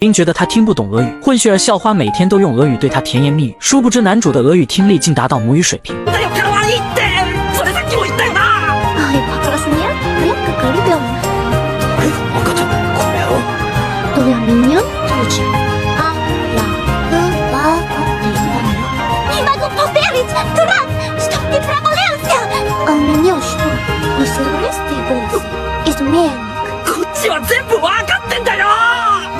因觉得他听不懂俄语，混血儿校花每天都用俄语对他甜言蜜语，殊不知男主的俄语听力竟达到母语水平。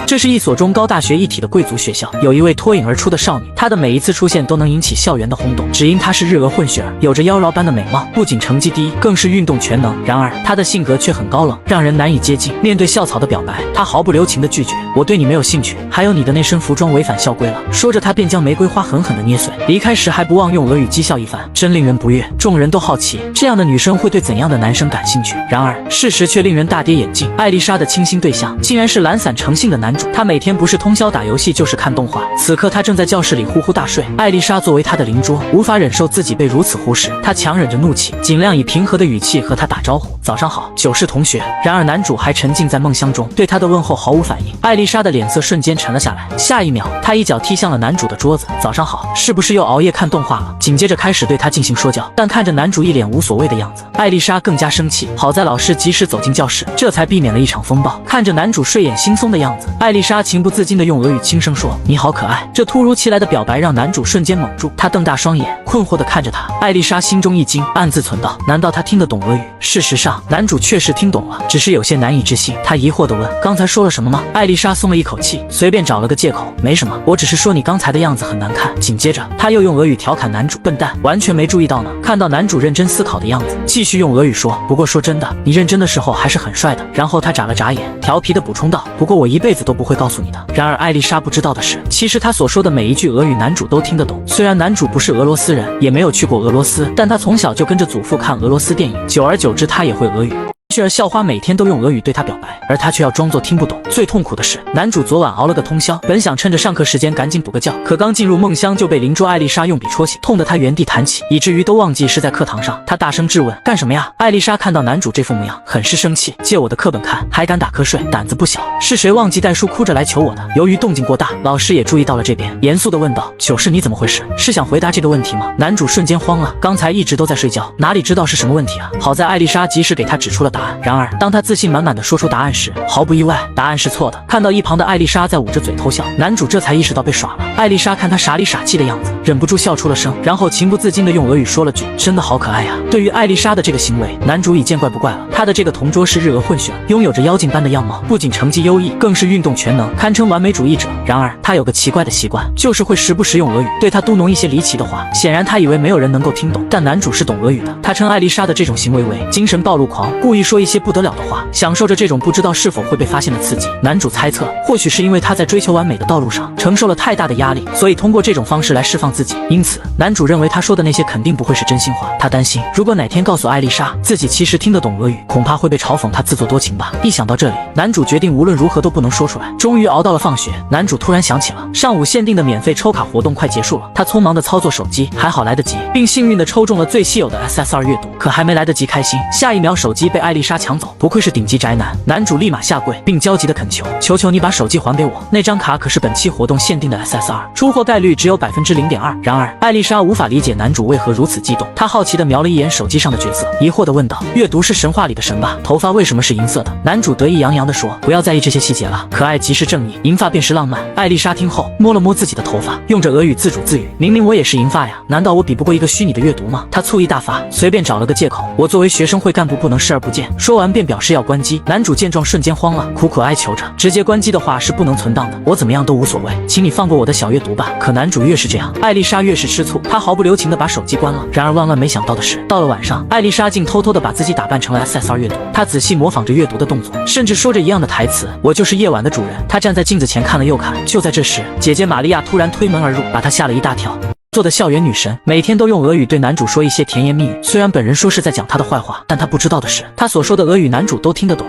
这是一所中高大学一体的贵族学校，有一位脱颖而出的少女，她的每一次出现都能引起校园的轰动，只因她是日俄混血儿，有着妖娆般的美貌，不仅成绩第一，更是运动全能。然而她的性格却很高冷，让人难以接近。面对校草的表白，她毫不留情地拒绝：“我对你没有兴趣，还有你的那身服装违反校规了。”说着，她便将玫瑰花狠狠地捏碎。离开时还不忘用俄语讥笑一番，真令人不悦。众人都好奇，这样的女生会对怎样的男生感兴趣？然而事实却令人大跌眼镜，艾丽莎的倾心对象竟然是懒散成性的男主。他每天不是通宵打游戏就是看动画，此刻他正在教室里呼呼大睡。艾丽莎作为他的邻桌，无法忍受自己被如此忽视，她强忍着怒气，尽量以平和的语气和他打招呼：“早上好，九世同学。”然而男主还沉浸在梦乡中，对他的问候毫无反应。艾丽莎的脸色瞬间沉了下来，下一秒她一脚踢向了男主的桌子：“早上好，是不是又熬夜看动画了？”紧接着开始对他进行说教，但看着男主一脸无所谓的样子，艾丽莎更加生气。好在老师及时走进教室，这才避免了一场风暴。看着男主睡眼惺忪的样子，艾丽莎情不自禁地用俄语轻声说：“你好可爱。”这突如其来的表白让男主瞬间懵住，他瞪大双眼，困惑地看着他。艾丽莎心中一惊，暗自忖道：难道他听得懂俄语？事实上，男主确实听懂了，只是有些难以置信。他疑惑地问：“刚才说了什么吗？”艾丽莎松了一口气，随便找了个借口：“没什么，我只是说你刚才的样子很难看。”紧接着，他又用俄语调侃男主：“笨蛋，完全没注意到呢。”看到男主认真思考的样子，继续用俄语说：“不过说真的，你认真的时候还是很帅的。”然后他眨了眨眼，调皮地补充道：“不过我一辈子都不会告诉你的。”然而艾丽莎不知道的是，其实他所说的每一句俄语男主都听得懂。虽然男主不是俄罗斯人，也没有去过俄罗斯，但他从小就跟着祖父看俄罗斯电影，久而久之他也会俄语。却儿校花每天都用俄语对他表白，而他却要装作听不懂。最痛苦的是，男主昨晚熬了个通宵，本想趁着上课时间赶紧补个觉，可刚进入梦乡就被邻桌艾丽莎用笔戳醒，痛得他原地弹起，以至于都忘记是在课堂上。他大声质问：“干什么呀？”艾丽莎看到男主这副模样，很是生气：“借我的课本看，还敢打瞌睡，胆子不小！是谁忘记带书哭着来求我的？”由于动静过大，老师也注意到了这边，严肃地问道：“九世，你怎么回事？是想回答这个问题吗？”男主瞬间慌了，刚才一直都在睡觉，哪里知道是什么问题啊？好在艾丽莎及时给他指出了答案。然而当他自信满满的说出答案时，毫不意外，答案是错的。看到一旁的艾丽莎在捂着嘴偷笑，男主这才意识到被耍了。艾丽莎看他傻里傻气的样子，忍不住笑出了声，然后情不自禁地用俄语说了句：“真的好可爱呀。”对于艾丽莎的这个行为，男主已见怪不怪了。他的这个同桌是日俄混血，拥有着妖精般的样貌，不仅成绩优异，更是运动全能，堪称完美主义者。然而他有个奇怪的习惯，就是会时不时用俄语对他嘟哝一些离奇的话。显然他以为没有人能够听懂，但男主是懂俄语的。他称艾丽莎的这种行为为精神暴露狂，故意说一些不得了的话，享受着这种不知道是否会被发现的刺激。男主猜测，或许是因为他在追求完美的道路上承受了太大的压力，所以通过这种方式来释放自己。因此男主认为他说的那些肯定不会是真心话。他担心，如果哪天告诉艾丽莎自己其实听得懂俄语，恐怕会被嘲讽他自作多情吧。一想到这里，男主决定无论如何都不能说出来。终于熬到了放学，男主突然想起了上午限定的免费抽卡活动快结束了，他匆忙地操作手机，还好来得及，并幸运地抽中了最稀有的 SSR 阅读。可还没来得及开心，下一秒手机被艾丽莎抢走。不愧是顶级宅男，男主立马下跪，并焦急地恳求：“求求你把手机还给我，那张卡可是本期活动限定的 SSR， 出货概率只有0.2%。”然而艾丽莎无法理解男主为何如此激动，她好奇地瞄了一眼手机上的角色，疑惑地问道：“阅读是神话里的神吧？头发为什么是银色的？”男主得意洋洋地说：“不要在意这些细节了，可爱即是正义，银发便是浪漫。”艾丽莎听后摸了摸自己的头发，用着俄语自主自语：“明明我也是银发呀，难道我比不过一个虚拟的阅读吗？”她醋意大发，随便找了个借口：“我作为学生会干部不能视而不见。”说完便表示要关机。男主见状瞬间慌了，苦苦哀求着：“直接关机的话是不能存档的，我怎么样都无所谓，请你放过我的小阅读吧。”可男主越是这样，艾丽莎越是吃醋，她毫不留情地把手机关了。然而万万没想到的是，到了晚上，艾丽莎竟偷偷地把自己打扮成了 SSR 阅读，她仔细模仿着阅读的动作，甚至说着一样的台词：“我就是夜晚的主人。”她站在镜子前看了又看，就在这时，姐姐玛利亚突然推门而入，把她吓了一大跳。做的校园女神，每天都用俄语对男主说一些甜言蜜语。虽然本人说是在讲他的坏话，但他不知道的是，他所说的俄语男主都听得懂。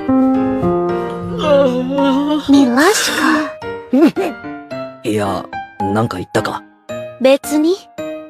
Milashka。いや、なんか言ったか。別に。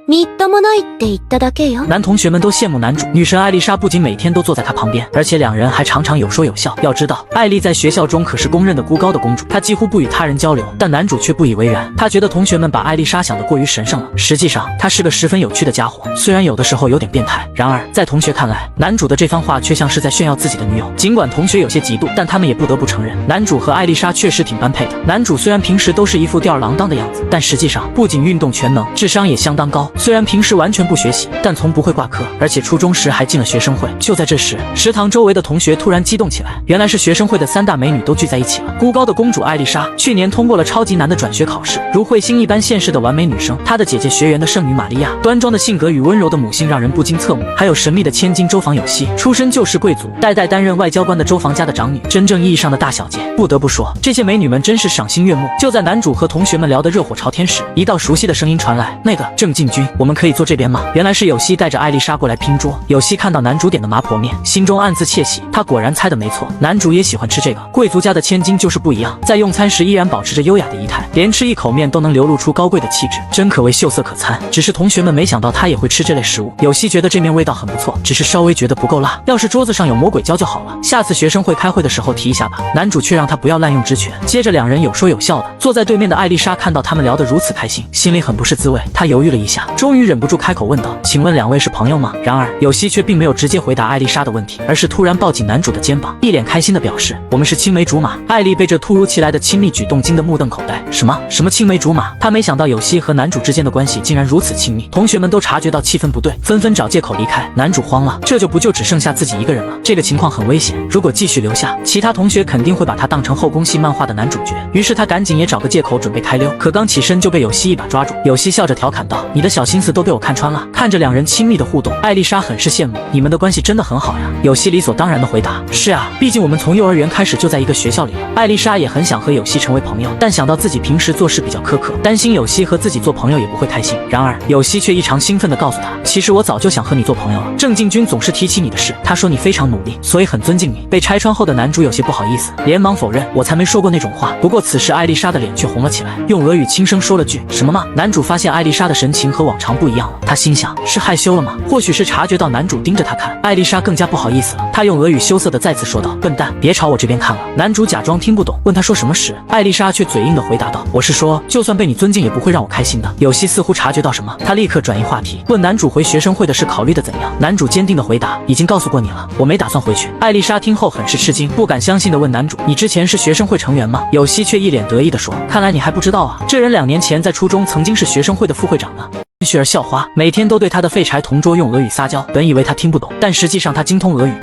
みっともないって言っただけよ。男同学们都羡慕男主，女神艾丽莎不仅每天都坐在他旁边，而且两人还常常有说有笑。要知道，艾丽在学校中可是公认的孤高的公主，她几乎不与他人交流，但男主却不以为然。他觉得同学们把艾丽莎想得过于神圣了，实际上她是个十分有趣的家伙，虽然有的时候有点变态。然而在同学看来，男主的这番话却像是在炫耀自己的女友。尽管同学有些嫉妒，但他们也不得不承认，男主和艾丽莎确实挺般配的。男主虽然平时都是一副吊儿郎当的样子，但实际上不仅运动全能，智商也相当高。虽然平时完全不学习，但从不会挂科，而且初中时还进了学生会。就在这时，食堂周围的同学突然激动起来，原来是学生会的三大美女都聚在一起了。孤高的公主艾丽莎去年通过了超级难的转学考试，如彗星一般现世的完美女生。她的姐姐学园的圣女玛利亚，端庄的性格与温柔的母性让人不禁侧目。还有神秘的千金周防有希，出身就是贵族，代代担任外交官的周防家的长女，真正意义上的大小姐。不得不说，这些美女们真是赏心悦目。就在男主和同学们聊得热火朝天时，一道熟悉的声音传来：“那个郑进军，我们可以坐这边吗？”原来是有希带着艾丽莎过来拼桌。有希看到男主点的麻婆面，心中暗自窃喜，他果然猜得没错，男主也喜欢吃这个。贵族家的千金就是不一样，在用餐时依然保持着优雅的仪态，连吃一口面都能流露出高贵的气质，真可谓秀色可餐。只是同学们没想到他也会吃这类食物。有希觉得这面味道很不错，只是稍微觉得不够辣，要是桌子上有魔鬼椒就好了，下次学生会开会的时候提一下吧。男主却让他不要滥用职权。接着两人有说有笑的。坐在对面的艾丽莎看到他们聊得如此开心，心里很不是滋味。她犹豫了一下，终于忍不住开口问道：“请问两位是朋友吗？”然而有希却并没有直接回答艾丽莎的问题，而是突然抱紧男主的肩膀，一脸开心地表示：“我们是青梅竹马。”艾丽被这突如其来的亲密举动惊得目瞪口呆。什么青梅竹马？她没想到有希和男主之间的关系竟然如此亲密。同学们都察觉到气氛不对，纷纷找借口离开。男主慌了，这就只剩下自己一个人了。这个情况很危险，如果继续留下，其他同学肯定会把他当成后宫戏漫画的男主角。于是他赶紧也找个借口准备开溜，可刚起身就被有希一把抓住。有希笑着调侃道：“你的小心思都被我看穿了。”看着两人亲密的互动，艾丽莎很是羡慕：“你们的关系真的很好呀。”有希理所当然的回答：“是啊，毕竟我们从幼儿园开始就在一个学校里了。”艾丽莎也很想和有希成为朋友，但想到自己平时做事比较苛刻，担心有希和自己做朋友也不会开心。然而有希却异常兴奋地告诉他：“其实我早就想和你做朋友了。郑进军总是提起你的事，他说你非常努力，所以很尊敬你。”被拆穿后的男主有些不好意思，连忙否认：“我才没说过那种话。”不过此时艾丽莎的脸却红了起来，用俄语轻声说了句：“什么吗？”男主发现艾丽莎的神情和往常不一样了，他心想：是害羞了吗？或许是察觉到男主盯着他看，艾丽莎更加不好意思了。她用俄语羞涩地再次说道：“笨蛋，别朝我这边看了。”男主假装听不懂，问他说什么时，艾丽莎却嘴硬地回答道：“我是说，就算被你尊敬，也不会让我开心的。”有希似乎察觉到什么，他立刻转移话题，问男主回学生会的事考虑的怎样。男主坚定地回答：“已经告诉过你了，我没打算回去。”艾丽莎听后很是吃惊，不敢相信地问男主：“你之前是学生会成员吗？”有希却一脸得意地说：“看来你还不知道啊，这人2年前在初中曾经是学生会的副会长呢。”雪儿校花每天都对他的废柴同桌用俄语撒娇，本以为他听不懂，但实际上他精通俄语。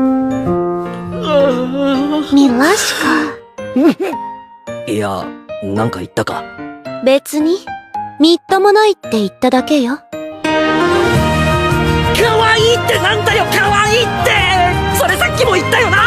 ミラシカ。いや、なんか言ったか？別に。みっともないって言っただけよ。可愛いってなんだよ、可愛いって！それさっきも言ったよな。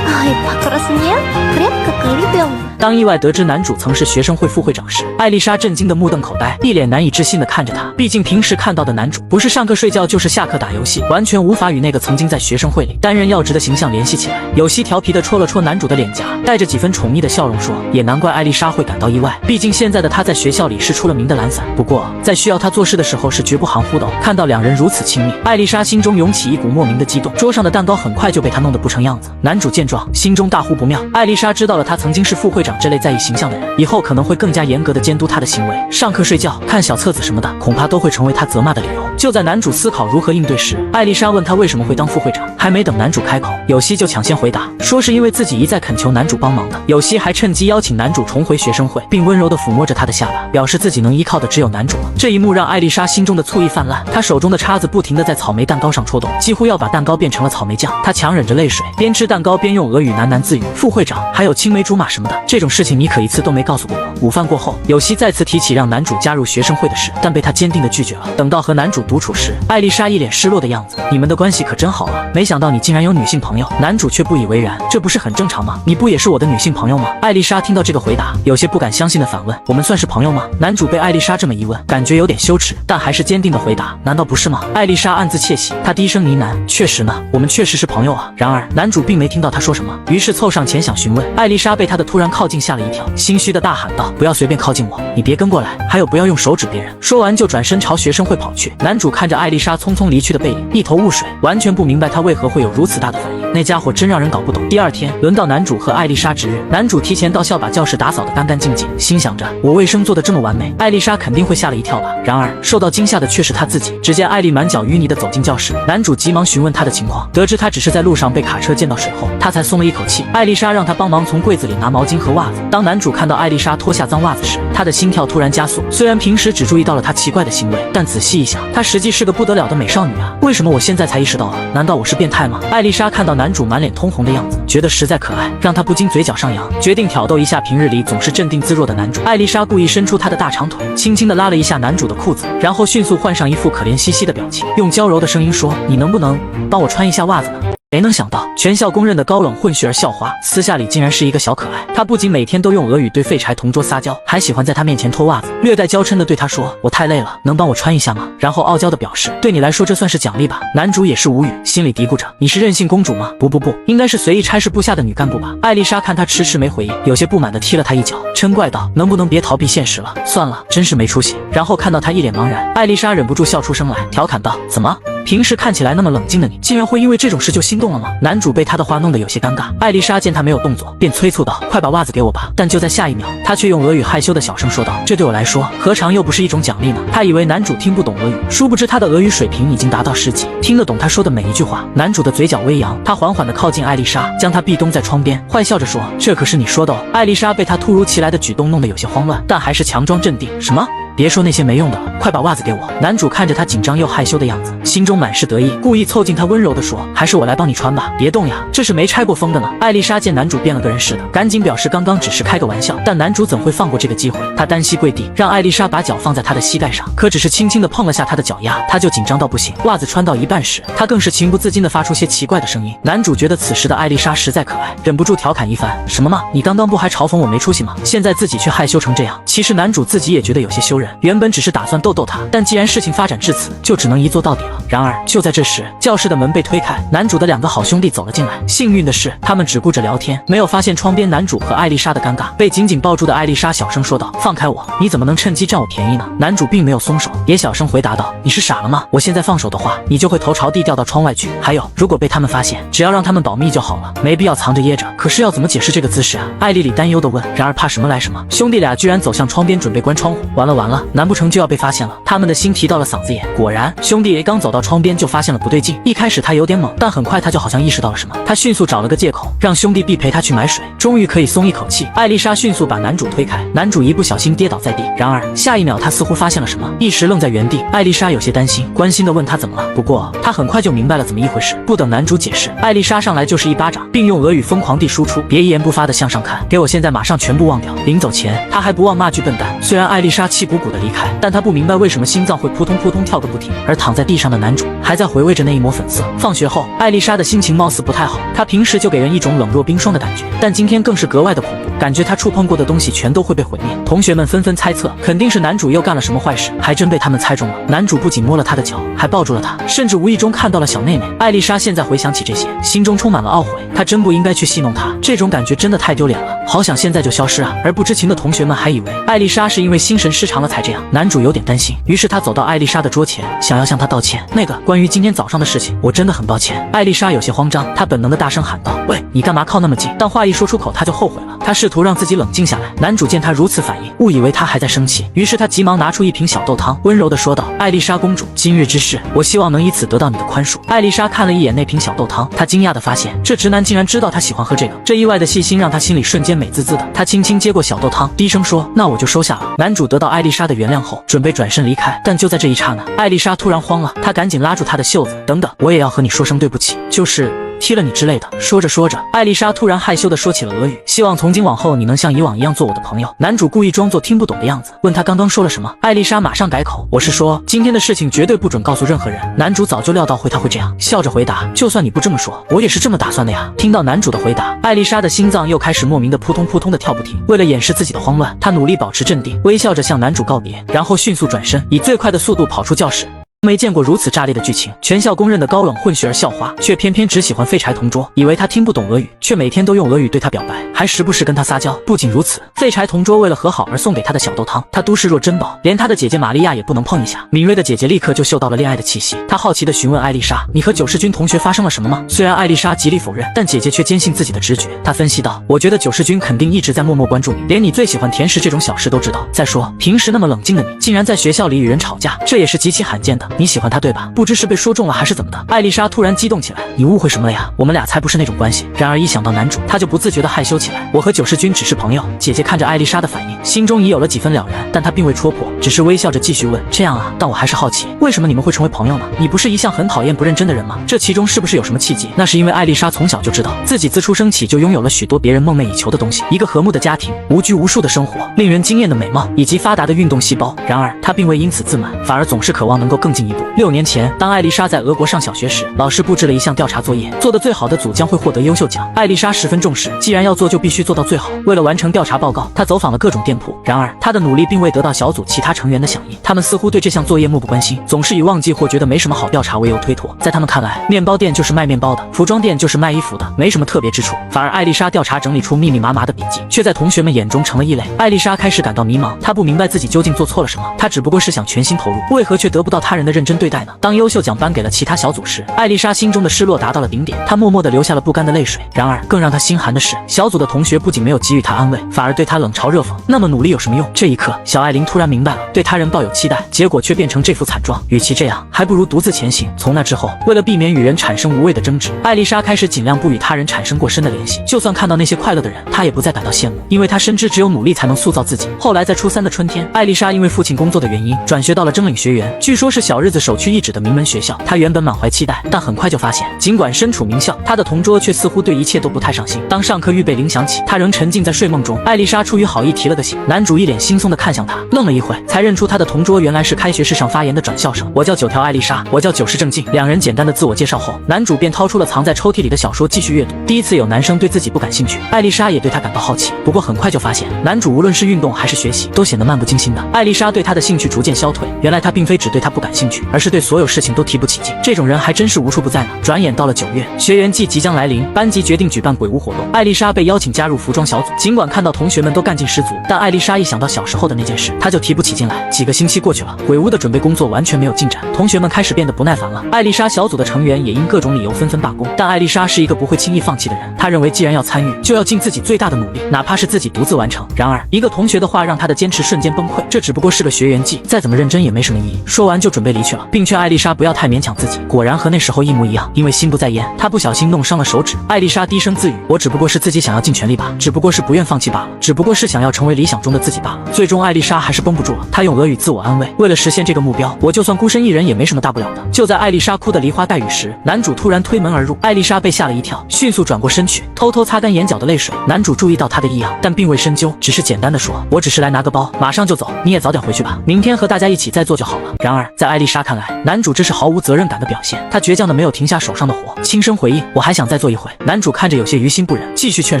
Ай, покраснел, крепко как ребенок。当意外得知男主曾是学生会副会长时，艾丽莎震惊得目瞪口呆，一脸难以置信地看着他。毕竟平时看到的男主不是上课睡觉就是下课打游戏，完全无法与那个曾经在学生会里担任要职的形象联系起来。有希调皮地戳了戳男主的脸颊，带着几分宠溺的笑容说：“也难怪艾丽莎会感到意外，毕竟现在的她在学校里是出了名的懒散。不过在需要她做事的时候是绝不含糊的哦。”看到两人如此亲密，艾丽莎心中涌起一股莫名的激动。桌上的蛋糕很快就被她弄得不成样子。男主见状，心中大呼不妙。艾丽莎知道了他曾经是副会长这类在意形象的人，以后可能会更加严格的监督他的行为，上课睡觉、看小册子什么的，恐怕都会成为他责骂的理由。就在男主思考如何应对时，艾丽莎问他为什么会当副会长，还没等男主开口，有希就抢先回答，说是因为自己一再恳求男主帮忙的。有希还趁机邀请男主重回学生会，并温柔地抚摸着他的下巴，表示自己能依靠的只有男主了。这一幕让艾丽莎心中的醋意泛滥，她手中的叉子不停地在草莓蛋糕上戳动，几乎要把蛋糕变成了草莓酱。她强忍着泪水，边吃蛋糕边用俄语喃喃自语：“副会长，还有青梅竹马什么的，这种事情你可一次都没告诉过我。”午饭过后，有希再次提起让男主加入学生会的事，但被他坚定地拒绝了。等到和男主独处时，艾丽莎一脸失落的样子：“你们的关系可真好啊，没想想到你竟然有女性朋友。男主却不以为然，这不是很正常吗？你不也是我的女性朋友吗？艾丽莎听到这个回答，有些不敢相信的反问：我们算是朋友吗？男主被艾丽莎这么一问，感觉有点羞耻，但还是坚定的回答：难道不是吗？艾丽莎暗自窃喜，她低声呢喃：确实呢，我们确实是朋友啊。然而男主并没听到她说什么，于是凑上前想询问。艾丽莎被他的突然靠近吓了一跳，心虚的大喊道：不要随便靠近我，你别跟过来，还有不要用手指别人。说完就转身朝学生会跑去。男主看着艾丽莎匆匆离去的背影，一头雾水，完全不明白她为何会有如此大的反应。那家伙真让人搞不懂。第二天轮到男主和艾丽莎值日，男主提前到校把教室打扫得干干净净，心想着我卫生做得这么完美，艾丽莎肯定会吓了一跳吧。然而受到惊吓的却是他自己。只见艾丽满脚淤泥地走进教室，男主急忙询问她的情况，得知她只是在路上被卡车溅到水后，他才松了一口气。艾丽莎让他帮忙从柜子里拿毛巾和袜子。当男主看到艾丽莎脱下脏袜子时，他的心跳突然加速。虽然平时只注意到了她奇怪的行为，但仔细一想，她实际是个不得了的美少女啊！为什么我现在才意识到啊？难道我是变态吗？艾丽莎看到男主满脸通红的样子，觉得实在可爱，让她不禁嘴角上扬，决定挑逗一下平日里总是镇定自若的男主。艾丽莎故意伸出她的大长腿，轻轻地拉了一下男主的裤子，然后迅速换上一副可怜兮兮的表情，用娇柔的声音说：你能不能帮我穿一下袜子呢？没能想到，全校公认的高冷混血儿校花，私下里竟然是一个小可爱。她不仅每天都用俄语对废柴同桌撒娇，还喜欢在他面前脱袜子，略带娇嗔地对他说：我太累了，能帮我穿一下吗？然后傲娇地表示：对你来说这算是奖励吧。男主也是无语，心里嘀咕着：你是任性公主吗？不，应该是随意差事部下的女干部吧。艾丽莎看他迟迟没回应，有些不满地踢了他一脚，嗔怪道：能不能别逃避现实了？算了，真是没出息。然后看到他一脸茫然，艾丽莎忍不住笑出声来，调侃道：怎么？平时看起来那么冷静的你，竟然会因为这种事就心动了吗？男主被他的话弄得有些尴尬。艾丽莎见他没有动作，便催促道：快把袜子给我吧。但就在下一秒，他却用俄语害羞的小声说道：这对我来说何尝又不是一种奖励呢？他以为男主听不懂俄语，殊不知他的俄语水平已经达到10级，听得懂他说的每一句话。男主的嘴角微扬，他缓缓地靠近艾丽莎，将她壁咚在窗边，坏笑着说：这可是你说的哦。艾丽莎被他突如其来的举动弄得有些慌乱，但还是强装镇定。什么？别说那些没用的了，快把袜子给我。男主看着她紧张又害羞的样子，心中满是得意，故意凑近她温柔地说：还是我来帮你穿吧，别动呀，这是没拆过封的呢。艾丽莎见男主变了个人似的，赶紧表示刚刚只是开个玩笑，但男主怎会放过这个机会？他单膝跪地，让艾丽莎把脚放在他的膝盖上，可只是轻轻地碰了下他的脚丫，他就紧张到不行。袜子穿到一半时，他更是情不自禁地发出些奇怪的声音。男主觉得此时的艾丽莎实在可爱，忍不住调侃一番：什么嘛，你刚刚不还嘲讽我没出息吗？现在自己却害羞成这样。其实男主自己也觉得有些羞人，原本只是打算逗逗他，但既然事情发展至此，就只能一做到底了。然而就在这时，教室的门被推开，男主的2个好兄弟走了进来。幸运的是，他们只顾着聊天，没有发现窗边男主和艾丽莎的尴尬。被紧紧抱住的艾丽莎小声说道：放开我，你怎么能趁机占我便宜呢？男主并没有松手，也小声回答道：你是傻了吗？我现在放手的话，你就会头朝地掉到窗外去。还有，如果被他们发现，只要让他们保密就好了，没必要藏着掖着。可是要怎么解释这个姿势啊？艾丽丽担忧地问。然而怕什么来什么，兄弟俩居然走向窗边准备关窗户。完了，难不成就要被发现了？他们的心提到了嗓子眼。果然，兄弟 A 刚走到窗边就发现了不对劲。一开始他有点懵，但很快他就好像意识到了什么，他迅速找了个借口，让兄弟 B 陪他去买水，终于可以松一口气。艾丽莎迅速把男主推开，男主一不小心跌倒在地。然而下一秒他似乎发现了什么，一时愣在原地。艾丽莎有些担心，关心地问他怎么了。不过他很快就明白了怎么一回事。不等男主解释，艾丽莎上来就是一巴掌，并用俄语疯狂地输出：别一言不发地向上看，给我现在马上全部忘掉。临走前他还不忘骂句笨蛋。虽然艾丽莎气鼓鼓地离开，但他不明白为什么心脏会扑通扑通跳个不停。而躺在地上的男主还在回味着那一抹粉色。放学后，艾丽莎的心情貌似不太好，她平时就给人一种冷若冰霜的感觉，但今天更是格外的恐怖，感觉她触碰过的东西全都会被毁灭。同学们纷纷猜测，肯定是男主又干了什么坏事，还真被他们猜中了。男主不仅摸了她的脚，还抱住了她，甚至无意中看到了小妹妹。艾丽莎现在回想起这些，心中充满了懊悔，她真不应该去戏弄他，这种感觉真的太丢脸了，好想现在就消失啊！而不知情的同学们还以为艾丽莎是因为心神失常了才这样。男主有点担心，于是他走到艾丽莎的桌前，想要向她道歉。关于今天早上的事情，我真的很抱歉。艾丽莎有些慌张，她本能的大声喊道：喂，你干嘛靠那么近？但话一说出口，她就后悔了。她试图让自己冷静下来。男主见她如此反应，误以为她还在生气，于是他急忙拿出一瓶小豆汤，温柔地说道：艾丽莎公主，今日之事，我希望能以此得到你的宽恕。艾丽莎看了一眼那瓶小豆汤，她惊讶地发现这直男竟然知道她喜欢喝这个，这意外的细心让她心里瞬间美滋滋的。她轻轻接过小豆汤，低声说：那我就收下了。男主得到艾丽莎的原谅后，准备转身离开，但就在这一刹那，艾丽莎突然慌了，她赶紧拉住他的袖子：等等，我也要和你说声对不起，就是踢了你之类的。说着说着，艾丽莎突然害羞地说起了俄语，希望从今往后你能像以往一样做我的朋友。男主故意装作听不懂的样子，问他刚刚说了什么。艾丽莎马上改口，我是说今天的事情绝对不准告诉任何人。男主早就料到他会这样，笑着回答，就算你不这么说，我也是这么打算的呀。听到男主的回答，艾丽莎的心脏又开始莫名的扑通扑通的跳不停。为了掩饰自己的慌乱，她努力保持镇定，微笑着向男主告别，然后迅速转身，以最快的速度跑出教室。没见过如此炸裂的剧情，全校公认的高冷混血儿校花，却偏偏只喜欢废柴同桌，以为他听不懂俄语，却每天都用俄语对他表白，还时不时跟他撒娇。不仅如此，废柴同桌为了和好而送给他的小豆汤，他都视若珍宝，连他的姐姐玛利亚也不能碰一下。敏锐的姐姐立刻就嗅到了恋爱的气息，她好奇地询问艾丽莎：“你和九世君同学发生了什么吗？”虽然艾丽莎极力否认，但姐姐却坚信自己的直觉。她分析道：“我觉得九世君肯定一直在默默关注你，连你最喜欢甜食这种小事都知道。再说，平时那么冷静的你，竟然在学校里与人吵架，这也是极其罕见的。你喜欢他对吧？”不知是被说中了还是怎么的，艾丽莎突然激动起来：“你误会什么了呀？我们俩才不是那种关系。”然而一想到男主，她就不自觉地害羞起来。“我和九世君只是朋友。”姐姐看着艾丽莎的反应，心中已有了几分了然，但她并未戳破，只是微笑着继续问：“这样啊，但我还是好奇，为什么你们会成为朋友呢？你不是一向很讨厌不认真的人吗？这其中是不是有什么契机？”那是因为艾丽莎从小就知道自己自出生起就拥有了许多别人梦寐以求的东西，一个和睦的家庭，无拘无束的生活，令人惊艳的美貌，以及发达的运动细胞。然而她并未因此自满，反而总是渴望能够更进一步。6年前，当艾丽莎在俄国上小学时，老师布置了一项调查作业，做得最好的组将会获得优秀奖。艾丽莎十分重视，既然要做就必须做到最好。为了完成调查报告，她走访了各种店铺，然而她的努力并未得到小组其他成员的响应，他们似乎对这项作业漠不关心，总是以忘记或觉得没什么好调查为由推脱。在他们看来，面包店就是卖面包的，服装店就是卖衣服的，没什么特别之处。反而艾丽莎调查整理出密密麻麻的笔记，却在同学们眼中成了异类。艾丽莎开始感到迷茫，她不明白自己究竟做错了什么，她只不过是想全心投入，为何却得不到他人的认真对待呢？当优秀奖颁给了其他小组时，艾丽莎心中的失落达到了顶点，她默默地流下了不甘的泪水。然而更让她心寒的是，小组的同学不仅没有给予她安慰，反而对她冷嘲热讽。那么努力有什么用？这一刻，小艾琳突然明白了，对他人抱有期待，结果却变成这副惨状，与其这样，还不如独自前行。从那之后，为了避免与人产生无谓的争执，艾丽莎开始尽量不与他人产生过深的联系，就算看到那些快乐的人，她也不再感到羡慕，因为她深知只有努力才能塑造自己。后来在初3的春天，艾丽莎因为父亲工作的原因，转学到了真领学园，据说是小日子首屈一指的名门学校。她原本满怀期待，但很快就发现，尽管身处名校，她的同桌却似乎对一切都不太上心。当上课预备铃响起，她仍沉浸在睡梦中。艾丽莎出于好意提了个醒，男主一脸惺忪地看向她，愣了一会，才认出他的同桌原来是开学式上发言的转校生。我叫九条艾丽莎，我叫九世正静。两人简单的自我介绍后，男主便掏出了藏在抽屉里的小说继续阅读。第一次有男生对自己不感兴趣，艾丽莎也对他感到好奇，不过很快就发现，男主无论是运动还是学习，都显得漫不经心的。艾丽莎对他的兴趣逐渐消退，原来他并非只对他不感兴趣，而是对所有事情都提不起劲。这种人还真是无处不在呢。转眼到了9月，学园季即将来临，班级决定举办鬼屋活动。艾丽莎被邀请加入服装小组，尽管看到同学们都干劲十足，但艾丽莎一想到小时候的那件事，她就提不起劲来。几个星期过去了，鬼屋的准备工作完全没有进展，同学们开始变得不耐烦了。艾丽莎小组的成员也因各种理由纷纷罢工，但艾丽莎是一个不会轻易放弃的人，她认为既然要参与，就要尽自己最大的努力，哪怕是自己独自完成。然而一个同学的话让她的坚持瞬间崩溃，这只不过是个学园季，再怎么认真也没什么意义。说完就准备离去了，并劝艾丽莎不要太勉强自己。果然和那时候一模一样，因为心不在焉，她不小心弄伤了手指。艾丽莎低声自语，我只不过是自己想要尽全力吧，只不过是不愿放弃罢了，只不过是想要成为理想中的自己罢了。最终艾丽莎还是绷不住了，她用俄语自我安慰，为了实现这个目标，我就算孤身一人也没什么大不了的。就在艾丽莎哭得梨花带雨时，男主突然推门而入，艾丽莎被吓了一跳，迅速转过身去，偷偷擦干眼角的泪水。男主注意到她的异样，但并未深究，只是简单的说，我只是来拿个包，马上就走，你也早点回去吧，明天和大家一起再做就好了。然而在艾丽莎看来，男主这是毫无责任感的表现，他倔强的没有停下手上的活，轻声回应，我还想再做一会。男主看着有些于心不忍，继续劝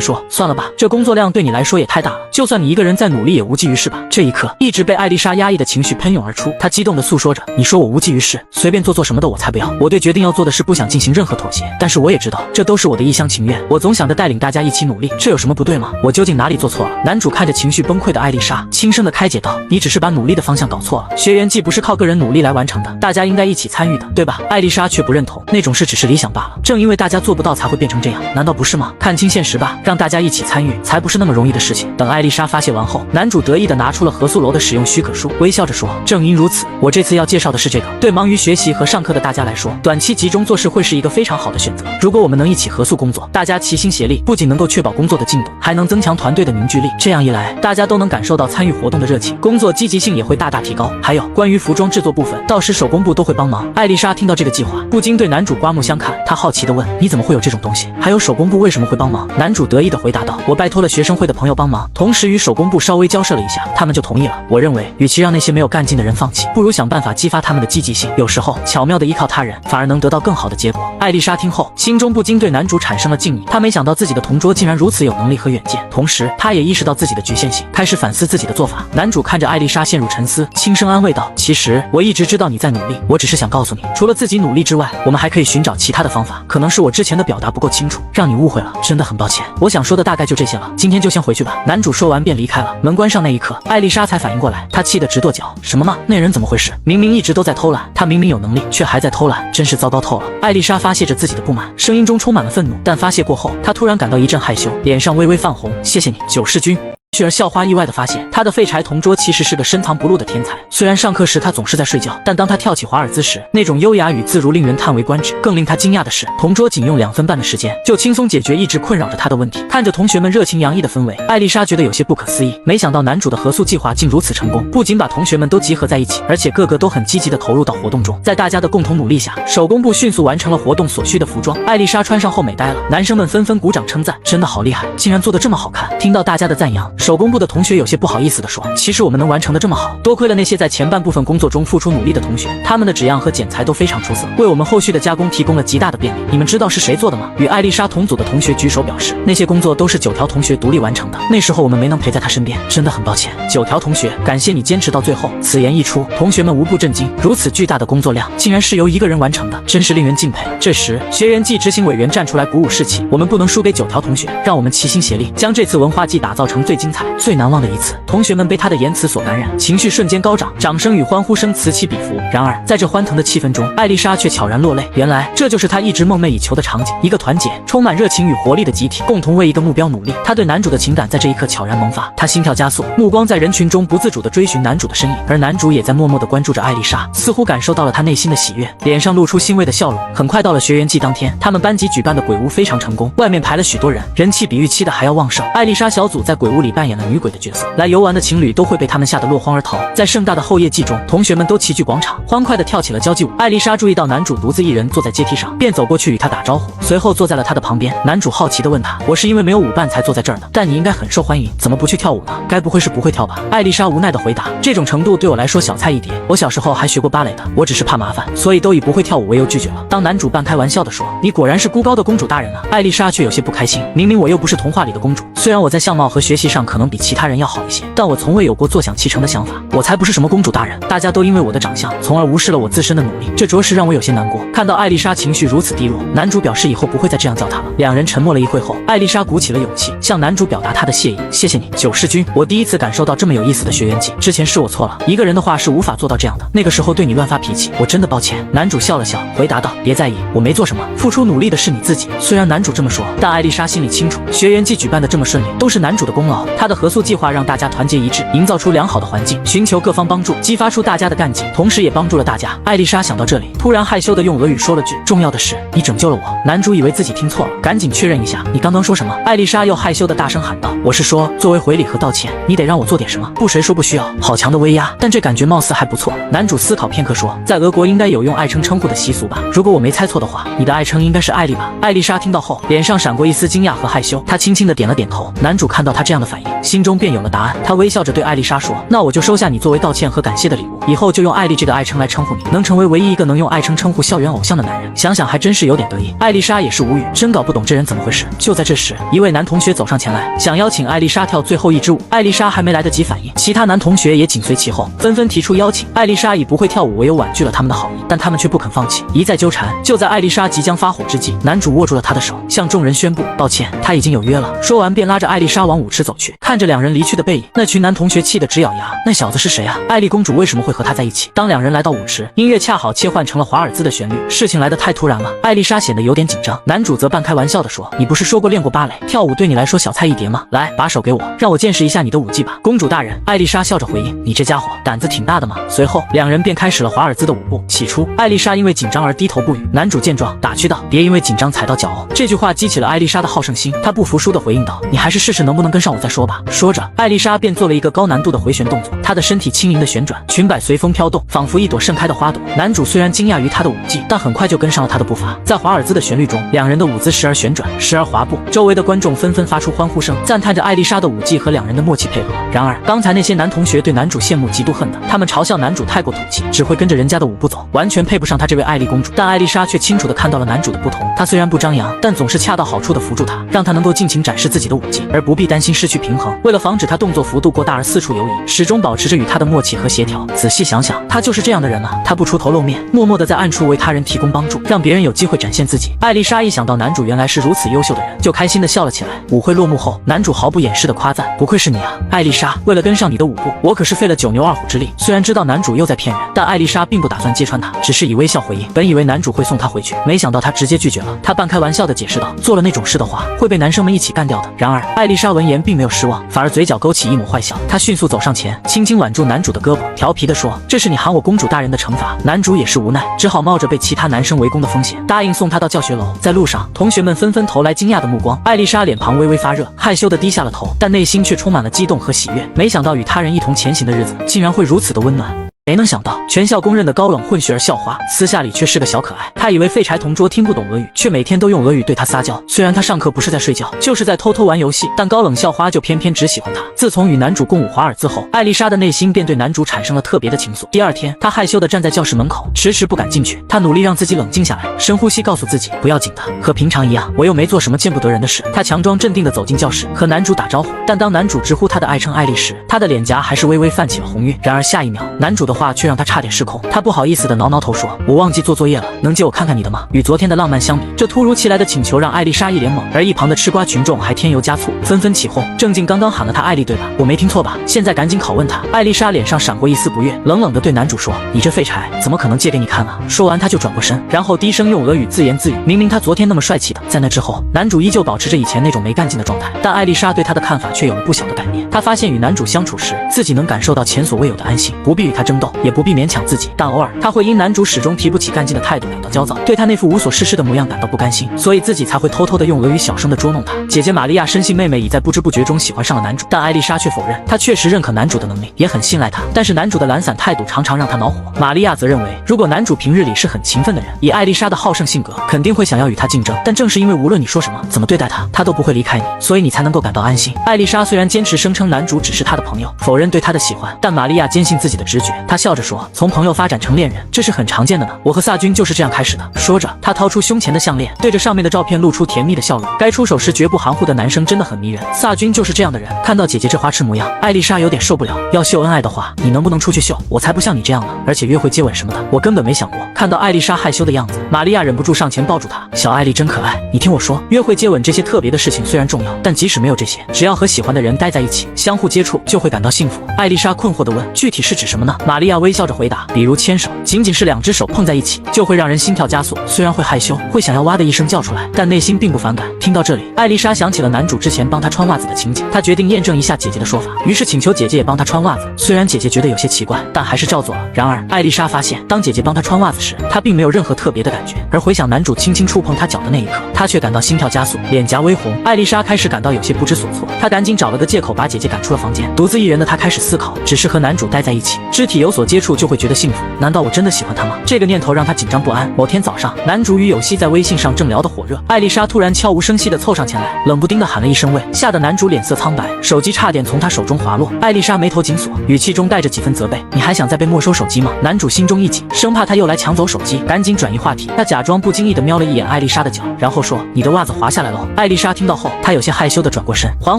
说，算了吧，这工作量对你来说也太大了，就算你一个人再努力也无济于事吧。这一刻，一直被艾丽莎压抑的情绪喷涌而出，她激动地诉说着，你说我无济于事，随便做什么的我才不要，我对决定要做的事不想进行任何妥协，但是我也知道这都是我的一厢情愿，我总想着带领大家一起努力，这有什么不对吗？我究竟哪里做错了？男主看着情绪崩溃的艾丽莎，轻声地开解道，你只是把努力的方向搞错了，学园季不是靠个人努力来完成的，大家应该一起参与的，对吧？艾丽莎却不认同，那种事只是理想罢了，正因为大家做不到才会变成这样，难道不是吗？看清现实吧，让大家一起参与才不是那么容易的事情。等艾丽莎发泄完后，男主得意地拿出了合宿楼的使用许可书，微笑着说，正因如此，我这次要介绍的是这个，对忙于学习和上课的大家来说，短期集中做事会是一个非常好的选择。如果我们能一起合宿工作，大家齐心协力，不仅能够确保工作的进度，还能增强团队的凝聚力，这样一来，大家都能感受到参与活动的热情，工作积极性也会大大提高。还有关于服装制作部分，到时时手工部都会帮忙。艾丽莎听到这个计划，不禁对男主刮目相看。她好奇地问：你怎么会有这种东西？还有手工部为什么会帮忙？男主得意地回答道：我拜托了学生会的朋友帮忙，同时与手工部稍微交涉了一下，他们就同意了。我认为，与其让那些没有干劲的人放弃，不如想办法激发他们的积极性。有时候，巧妙地依靠他人，反而能得到更好的结果。艾丽莎听后，心中不禁对男主产生了敬意。她没想到自己的同桌竟然如此有能力和远见，同时，她也意识到自己的局限性，开始反思自己的做法。男主看着艾丽莎陷入沉思，轻声安慰道：其实我一直知道你在努力，我只是想告诉你，除了自己努力之外，我们还可以寻找其他的方法。可能是我之前的表达不够清楚，让你误会了，真的很抱歉。我想说的大概就这些了，今天就先回去吧。男主说完便离开了。门关上那一刻，艾丽莎才反应过来，她气得直跺脚。什么嘛，那人怎么回事？明明一直都在偷懒，他明明有能力，却还在偷懒，真是糟糕透了。艾丽莎发泄着自己的不满，声音中充满了愤怒，但发泄过后，她突然感到一阵害羞，脸上微微泛红。谢谢你，九世君。雪儿校花意外地发现，他的废柴同桌其实是个深藏不露的天才。虽然上课时他总是在睡觉，但当他跳起华尔兹时，那种优雅与自如令人叹为观止。更令他惊讶的是，同桌仅用2分半的时间就轻松解决一直困扰着他的问题。看着同学们热情洋溢的氛围，艾丽莎觉得有些不可思议。没想到男主的合宿计划竟如此成功，不仅把同学们都集合在一起，而且个个都很积极地投入到活动中。在大家的共同努力下，手工部迅速完成了活动所需的服装。艾丽莎穿上后美呆了，男生们纷纷鼓掌称赞，真的好厉害，竟然做得这么好看。听到大家的赞扬，手工部的同学有些不好意思地说，其实我们能完成的这么好，多亏了那些在前半部分工作中付出努力的同学，他们的纸样和剪裁都非常出色，为我们后续的加工提供了极大的便利。你们知道是谁做的吗？与艾丽莎同组的同学举手表示，那些工作都是9条同学独立完成的，那时候我们没能陪在她身边，真的很抱歉。9条同学，感谢你坚持到最后。此言一出，同学们无不震惊，如此巨大的工作量，竟然是由一个人完成的，真是令人敬佩。这时，学员季执行委员站出来鼓舞士气，我们不能输给9条同学，让我们齐心协力，将这次文化季打造成最精彩、最难忘的一次。同学们被他的言辞所感染，情绪瞬间高涨，掌声与欢呼声此起彼伏。然而，在这欢腾的气氛中，艾丽莎却悄然落泪。原来，这就是她一直梦寐以求的场景：一个团结、充满热情与活力的集体，共同为一个目标努力。她对男主的情感在这一刻悄然萌发，她心跳加速，目光在人群中不自主地追寻男主的身影，而男主也在默默地关注着艾丽莎，似乎感受到了她内心的喜悦，脸上露出欣慰的笑容。很快到了学员季当天，他们班级举办的鬼屋非常成功，外面排了许多人，人气比预期的还要旺盛。艾丽莎小组在鬼屋里扮演了女鬼的角色，来游玩的情侣都会被他们吓得落荒而逃。在盛大的后夜祭中，同学们都齐聚广场，欢快地跳起了交际舞。艾丽莎注意到男主独自一人坐在阶梯上，便走过去与他打招呼，随后坐在了他的旁边。男主好奇地问他：我是因为没有舞伴才坐在这儿的，但你应该很受欢迎，怎么不去跳舞呢？该不会是不会跳吧？艾丽莎无奈地回答：这种程度对我来说小菜一碟，我小时候还学过芭蕾的，我只是怕麻烦，所以都以不会跳舞为由拒绝了。当男主半开玩笑地说：你果然是孤高的公主大人啊，艾丽莎却有些不开心，明明我又不是童话里的公主，虽然我在相貌和学习上可能比其他人要好一些，但我从未有过坐享其成的想法，我才不是什么公主大人，大家都因为我的长相，从而无视了我自身的努力，这着实让我有些难过。看到艾丽莎情绪如此低落，男主表示以后不会再这样叫她了。两人沉默了一会后，艾丽莎鼓起了勇气，向男主表达她的谢意。谢谢你，九世君，我第一次感受到这么有意思的学员季，之前是我错了，一个人的话是无法做到这样的，那个时候对你乱发脾气，我真的抱歉。男主笑了笑，回答道：别在意，我没做什么，付出努力的是你自己。虽然男主这么说，但艾丽莎心里清楚，学员季举办的这么顺利，都是男主的功劳。他的合宿计划让大家团结一致，营造出良好的环境，寻求各方帮助，激发出大家的干劲，同时也帮助了大家。艾丽莎想到这里，突然害羞地用俄语说了句：重要的是，你拯救了我。男主以为自己听错了，赶紧确认一下，你刚刚说什么？艾丽莎又害羞地大声喊道：我是说，作为回礼和道歉，你得让我做点什么。不，谁说不需要？好强的威压，但这感觉貌似还不错。男主思考片刻说：在俄国应该有用爱称称呼的习俗吧？如果我没猜错的话，你的爱称应该是艾丽吧？艾丽莎听到后，脸上闪过一丝惊讶和害羞，她轻轻地点了点头。男主看到她这样的反应，心中便有了答案。他微笑着对艾丽莎说：那我就收下你作为道歉和感谢的礼物，以后就用艾丽这个爱称来称呼你，能成为唯一一个能用爱称称呼校园偶像的男人，想想还真是有点得意。艾丽莎也是无语，真搞不懂这人怎么回事。就在这时，一位男同学走上前来，想邀请艾丽莎跳最后一支舞。艾丽莎还没来得及反应，其他男同学也紧随其后，纷纷提出邀请。艾丽莎以不会跳舞为由婉拒了他们的好意，但他们却不肯放弃，一再纠缠。就在艾丽莎即将发火之际，男主握住了她的手，向众人宣布：抱歉，他已经有约了。说完便拉着艾丽莎往舞池走去。看着两人离去的背影，那群男同学气得直咬牙。那小子是谁啊？艾丽公主为什么会和他在一起？当两人来到舞池，音乐恰好切换成了华尔兹的旋律，事情来得太突然了。艾丽莎显得有点紧张，男主则半开玩笑地说：你不是说过练过芭蕾，跳舞对你来说小菜一碟吗？来，把手给我，让我见识一下你的舞技吧。公主大人，艾丽莎笑着回应：你这家伙胆子挺大的嘛。随后两人便开始了华尔兹的舞步。起初艾丽莎因为紧张而低头不语，男主见状打趣道：别因为紧张踩到脚哦。这句话激起了艾丽莎的好胜心，她不服输地回应道：你还是试试能不能跟上我再说说吧。说着，艾丽莎便做了一个高难度的回旋动作，她的身体轻盈的旋转，裙摆随风飘动，仿佛一朵盛开的花朵。男主虽然惊讶于她的舞技，但很快就跟上了她的步伐。在华尔兹的旋律中，两人的舞姿时而旋转，时而滑步，周围的观众纷纷发出欢呼声，赞叹着艾丽莎的舞技和两人的默契配合。然而，刚才那些男同学对男主羡慕嫉妒恨的，他们嘲笑男主太过土气，只会跟着人家的舞步走，完全配不上她这位艾丽公主。但艾丽莎却清楚地看到了男主的不同，她虽然不张扬，但总是恰到好处地扶住他，让他能够尽情展示自己的舞技，而不必担心失去平衡。为了防止他动作幅度过大而四处游移，始终保持着与他的默契和协调。仔细想想，他就是这样的人啊，他不出头露面，默默地在暗处为他人提供帮助，让别人有机会展现自己。艾丽莎一想到男主原来是如此优秀的人，就开心地笑了起来。舞会落幕后，男主毫不掩饰地夸赞：“不愧是你啊，艾丽莎，为了跟上你的舞步，我可是费了九牛二虎之力。”虽然知道男主又在骗人，但艾丽莎并不打算揭穿他，只是以微笑回应。本以为男主会送她回去，没想到他直接拒绝了。他半开玩笑地解释道：“做了那种事的话，会被男生们一起干掉的。”然而，艾丽莎闻言并没有失望，反而嘴角勾起一抹坏笑。她迅速走上前，轻轻挽住男主的胳膊，调皮地说：“这是你喊我公主大人的惩罚。”男主也是无奈，只好冒着被其他男生围攻的风险，答应送她到教学楼。在路上，同学们纷纷投来惊讶的目光。艾丽莎脸庞微微发热，害羞地低下了头，但内心却充满了激动和喜悦。没想到与他人一同前行的日子，竟然会如此的温暖。谁能想到，全校公认的高冷混血儿校花，私下里却是个小可爱。他以为废柴同桌听不懂俄语，却每天都用俄语对他撒娇。虽然他上课不是在睡觉，就是在偷偷玩游戏，但高冷校花就偏偏只喜欢他。自从与男主共舞华尔兹后，艾丽莎的内心便对男主产生了特别的情愫。第二天，她害羞地站在教室门口，迟迟不敢进去。她努力让自己冷静下来，深呼吸，告诉自己不要紧的，和平常一样，我又没做什么见不得人的事。她强装镇定地走进教室，和男主打招呼。但当男主直呼她的爱称艾丽时，她的脸颊还是微微泛起了红晕。然而下一秒，男主的话却让她差点失控。他不好意思地挠挠头说：“我忘记做作业了，能借我看看你的吗？”与昨天的浪漫相比，这突如其来的请求让艾丽莎一脸懵，而一旁的吃瓜群众还添油加醋，纷纷起哄。郑静刚刚喊了她艾丽对吧？我没听错吧？现在赶紧拷问她。艾丽莎脸上闪过一丝不悦，冷冷地对男主说：“你这废柴，怎么可能借给你看啊？”说完，他就转过身，然后低声用俄语自言自语。明明他昨天那么帅气的。在那之后，男主依旧保持着以前那种没干劲的状态，但艾丽莎对他的看法却有了不小的改变。她发现与男主相处时，自己能感受到前所未有的安心，不必与他争斗，也不必勉强自己。但偶尔，他会因男主始终提不起干劲的态度感到焦躁，对他那副无所事事的模样感到不甘心，所以自己才会偷偷的用俄语小声的捉弄他。姐姐玛利亚深信妹妹已在不知不觉中喜欢上了男主，但艾丽莎却否认，她确实认可男主的能力，也很信赖他，但是男主的懒散态度常常让她恼火。玛利亚则认为，如果男主平日里是很勤奋的人，以艾丽莎的好胜性格，肯定会想要与他竞争。但正是因为无论你说什么，怎么对待他，他都不会离开你，所以你才能够感到安心。艾丽莎虽然坚持声称男主只是她的朋友，否认对他的喜欢，但玛利亚坚信自己的直觉。她笑着说：“从朋友发展成恋人，这是很常见的呢。我和萨君就是这样开始的。”说着，她掏出胸前的项链，对着上面的照片露出甜蜜的笑容。该出手时绝不含糊的男生真的很迷人，萨君就是这样的人。看到姐姐这花痴模样，艾丽莎有点受不了。要秀恩爱的话，你能不能出去秀？我才不像你这样呢。而且约会接吻什么的，我根本没想过。看到艾丽莎害羞的样子，玛利亚忍不住上前抱住她。小艾丽真可爱，你听我说，约会接吻这些特别的事情虽然重要，但即使没有这些，只要和喜欢的人待在一起，相互接触就会感到幸福。艾丽莎困惑地问：“具体是指什么呢？”玛利亚微笑着回答：“比如牵手，仅仅是两只手碰在一起，就会让人心跳加速。虽然会害羞，会想要哇的一声叫出来，但内心并不反感。”听到这里，艾丽莎想起了男主之前帮她穿袜子的情景，她决定验证一下姐姐的说法，于是请求姐姐也帮她穿袜子。虽然姐姐觉得有些奇怪，但还是照做了。然而，艾丽莎发现，当姐姐帮她穿袜子时，她并没有任何特别的感觉，而回想男主轻轻触碰她脚的那一刻，她却感到心跳加速，脸颊微红。艾丽莎开始感到有些不知所措，她赶紧找了个借口把姐姐赶出了房间。独自一人的她开始思考，只是和男主待在一起，肢体有所接触就会觉得幸福，难道我真的喜欢他吗？这个念头让她紧张不安。某天早上，男主与有希在微信上正聊得火热，艾丽莎突然悄无声息地凑上前来，冷不丁地喊了一声喂，吓得男主脸色苍白，手机差点从他手中滑落。艾丽莎眉头紧锁，语气中带着几分责备：“你还想再被没收手机吗？”男主心中一紧，生怕他又来抢走手机，赶紧转移话题。他假装不经意地瞄了一眼艾丽莎的脚，然后说：“你的袜子滑下来了。”艾丽莎听到后，她有些害羞地转过身，缓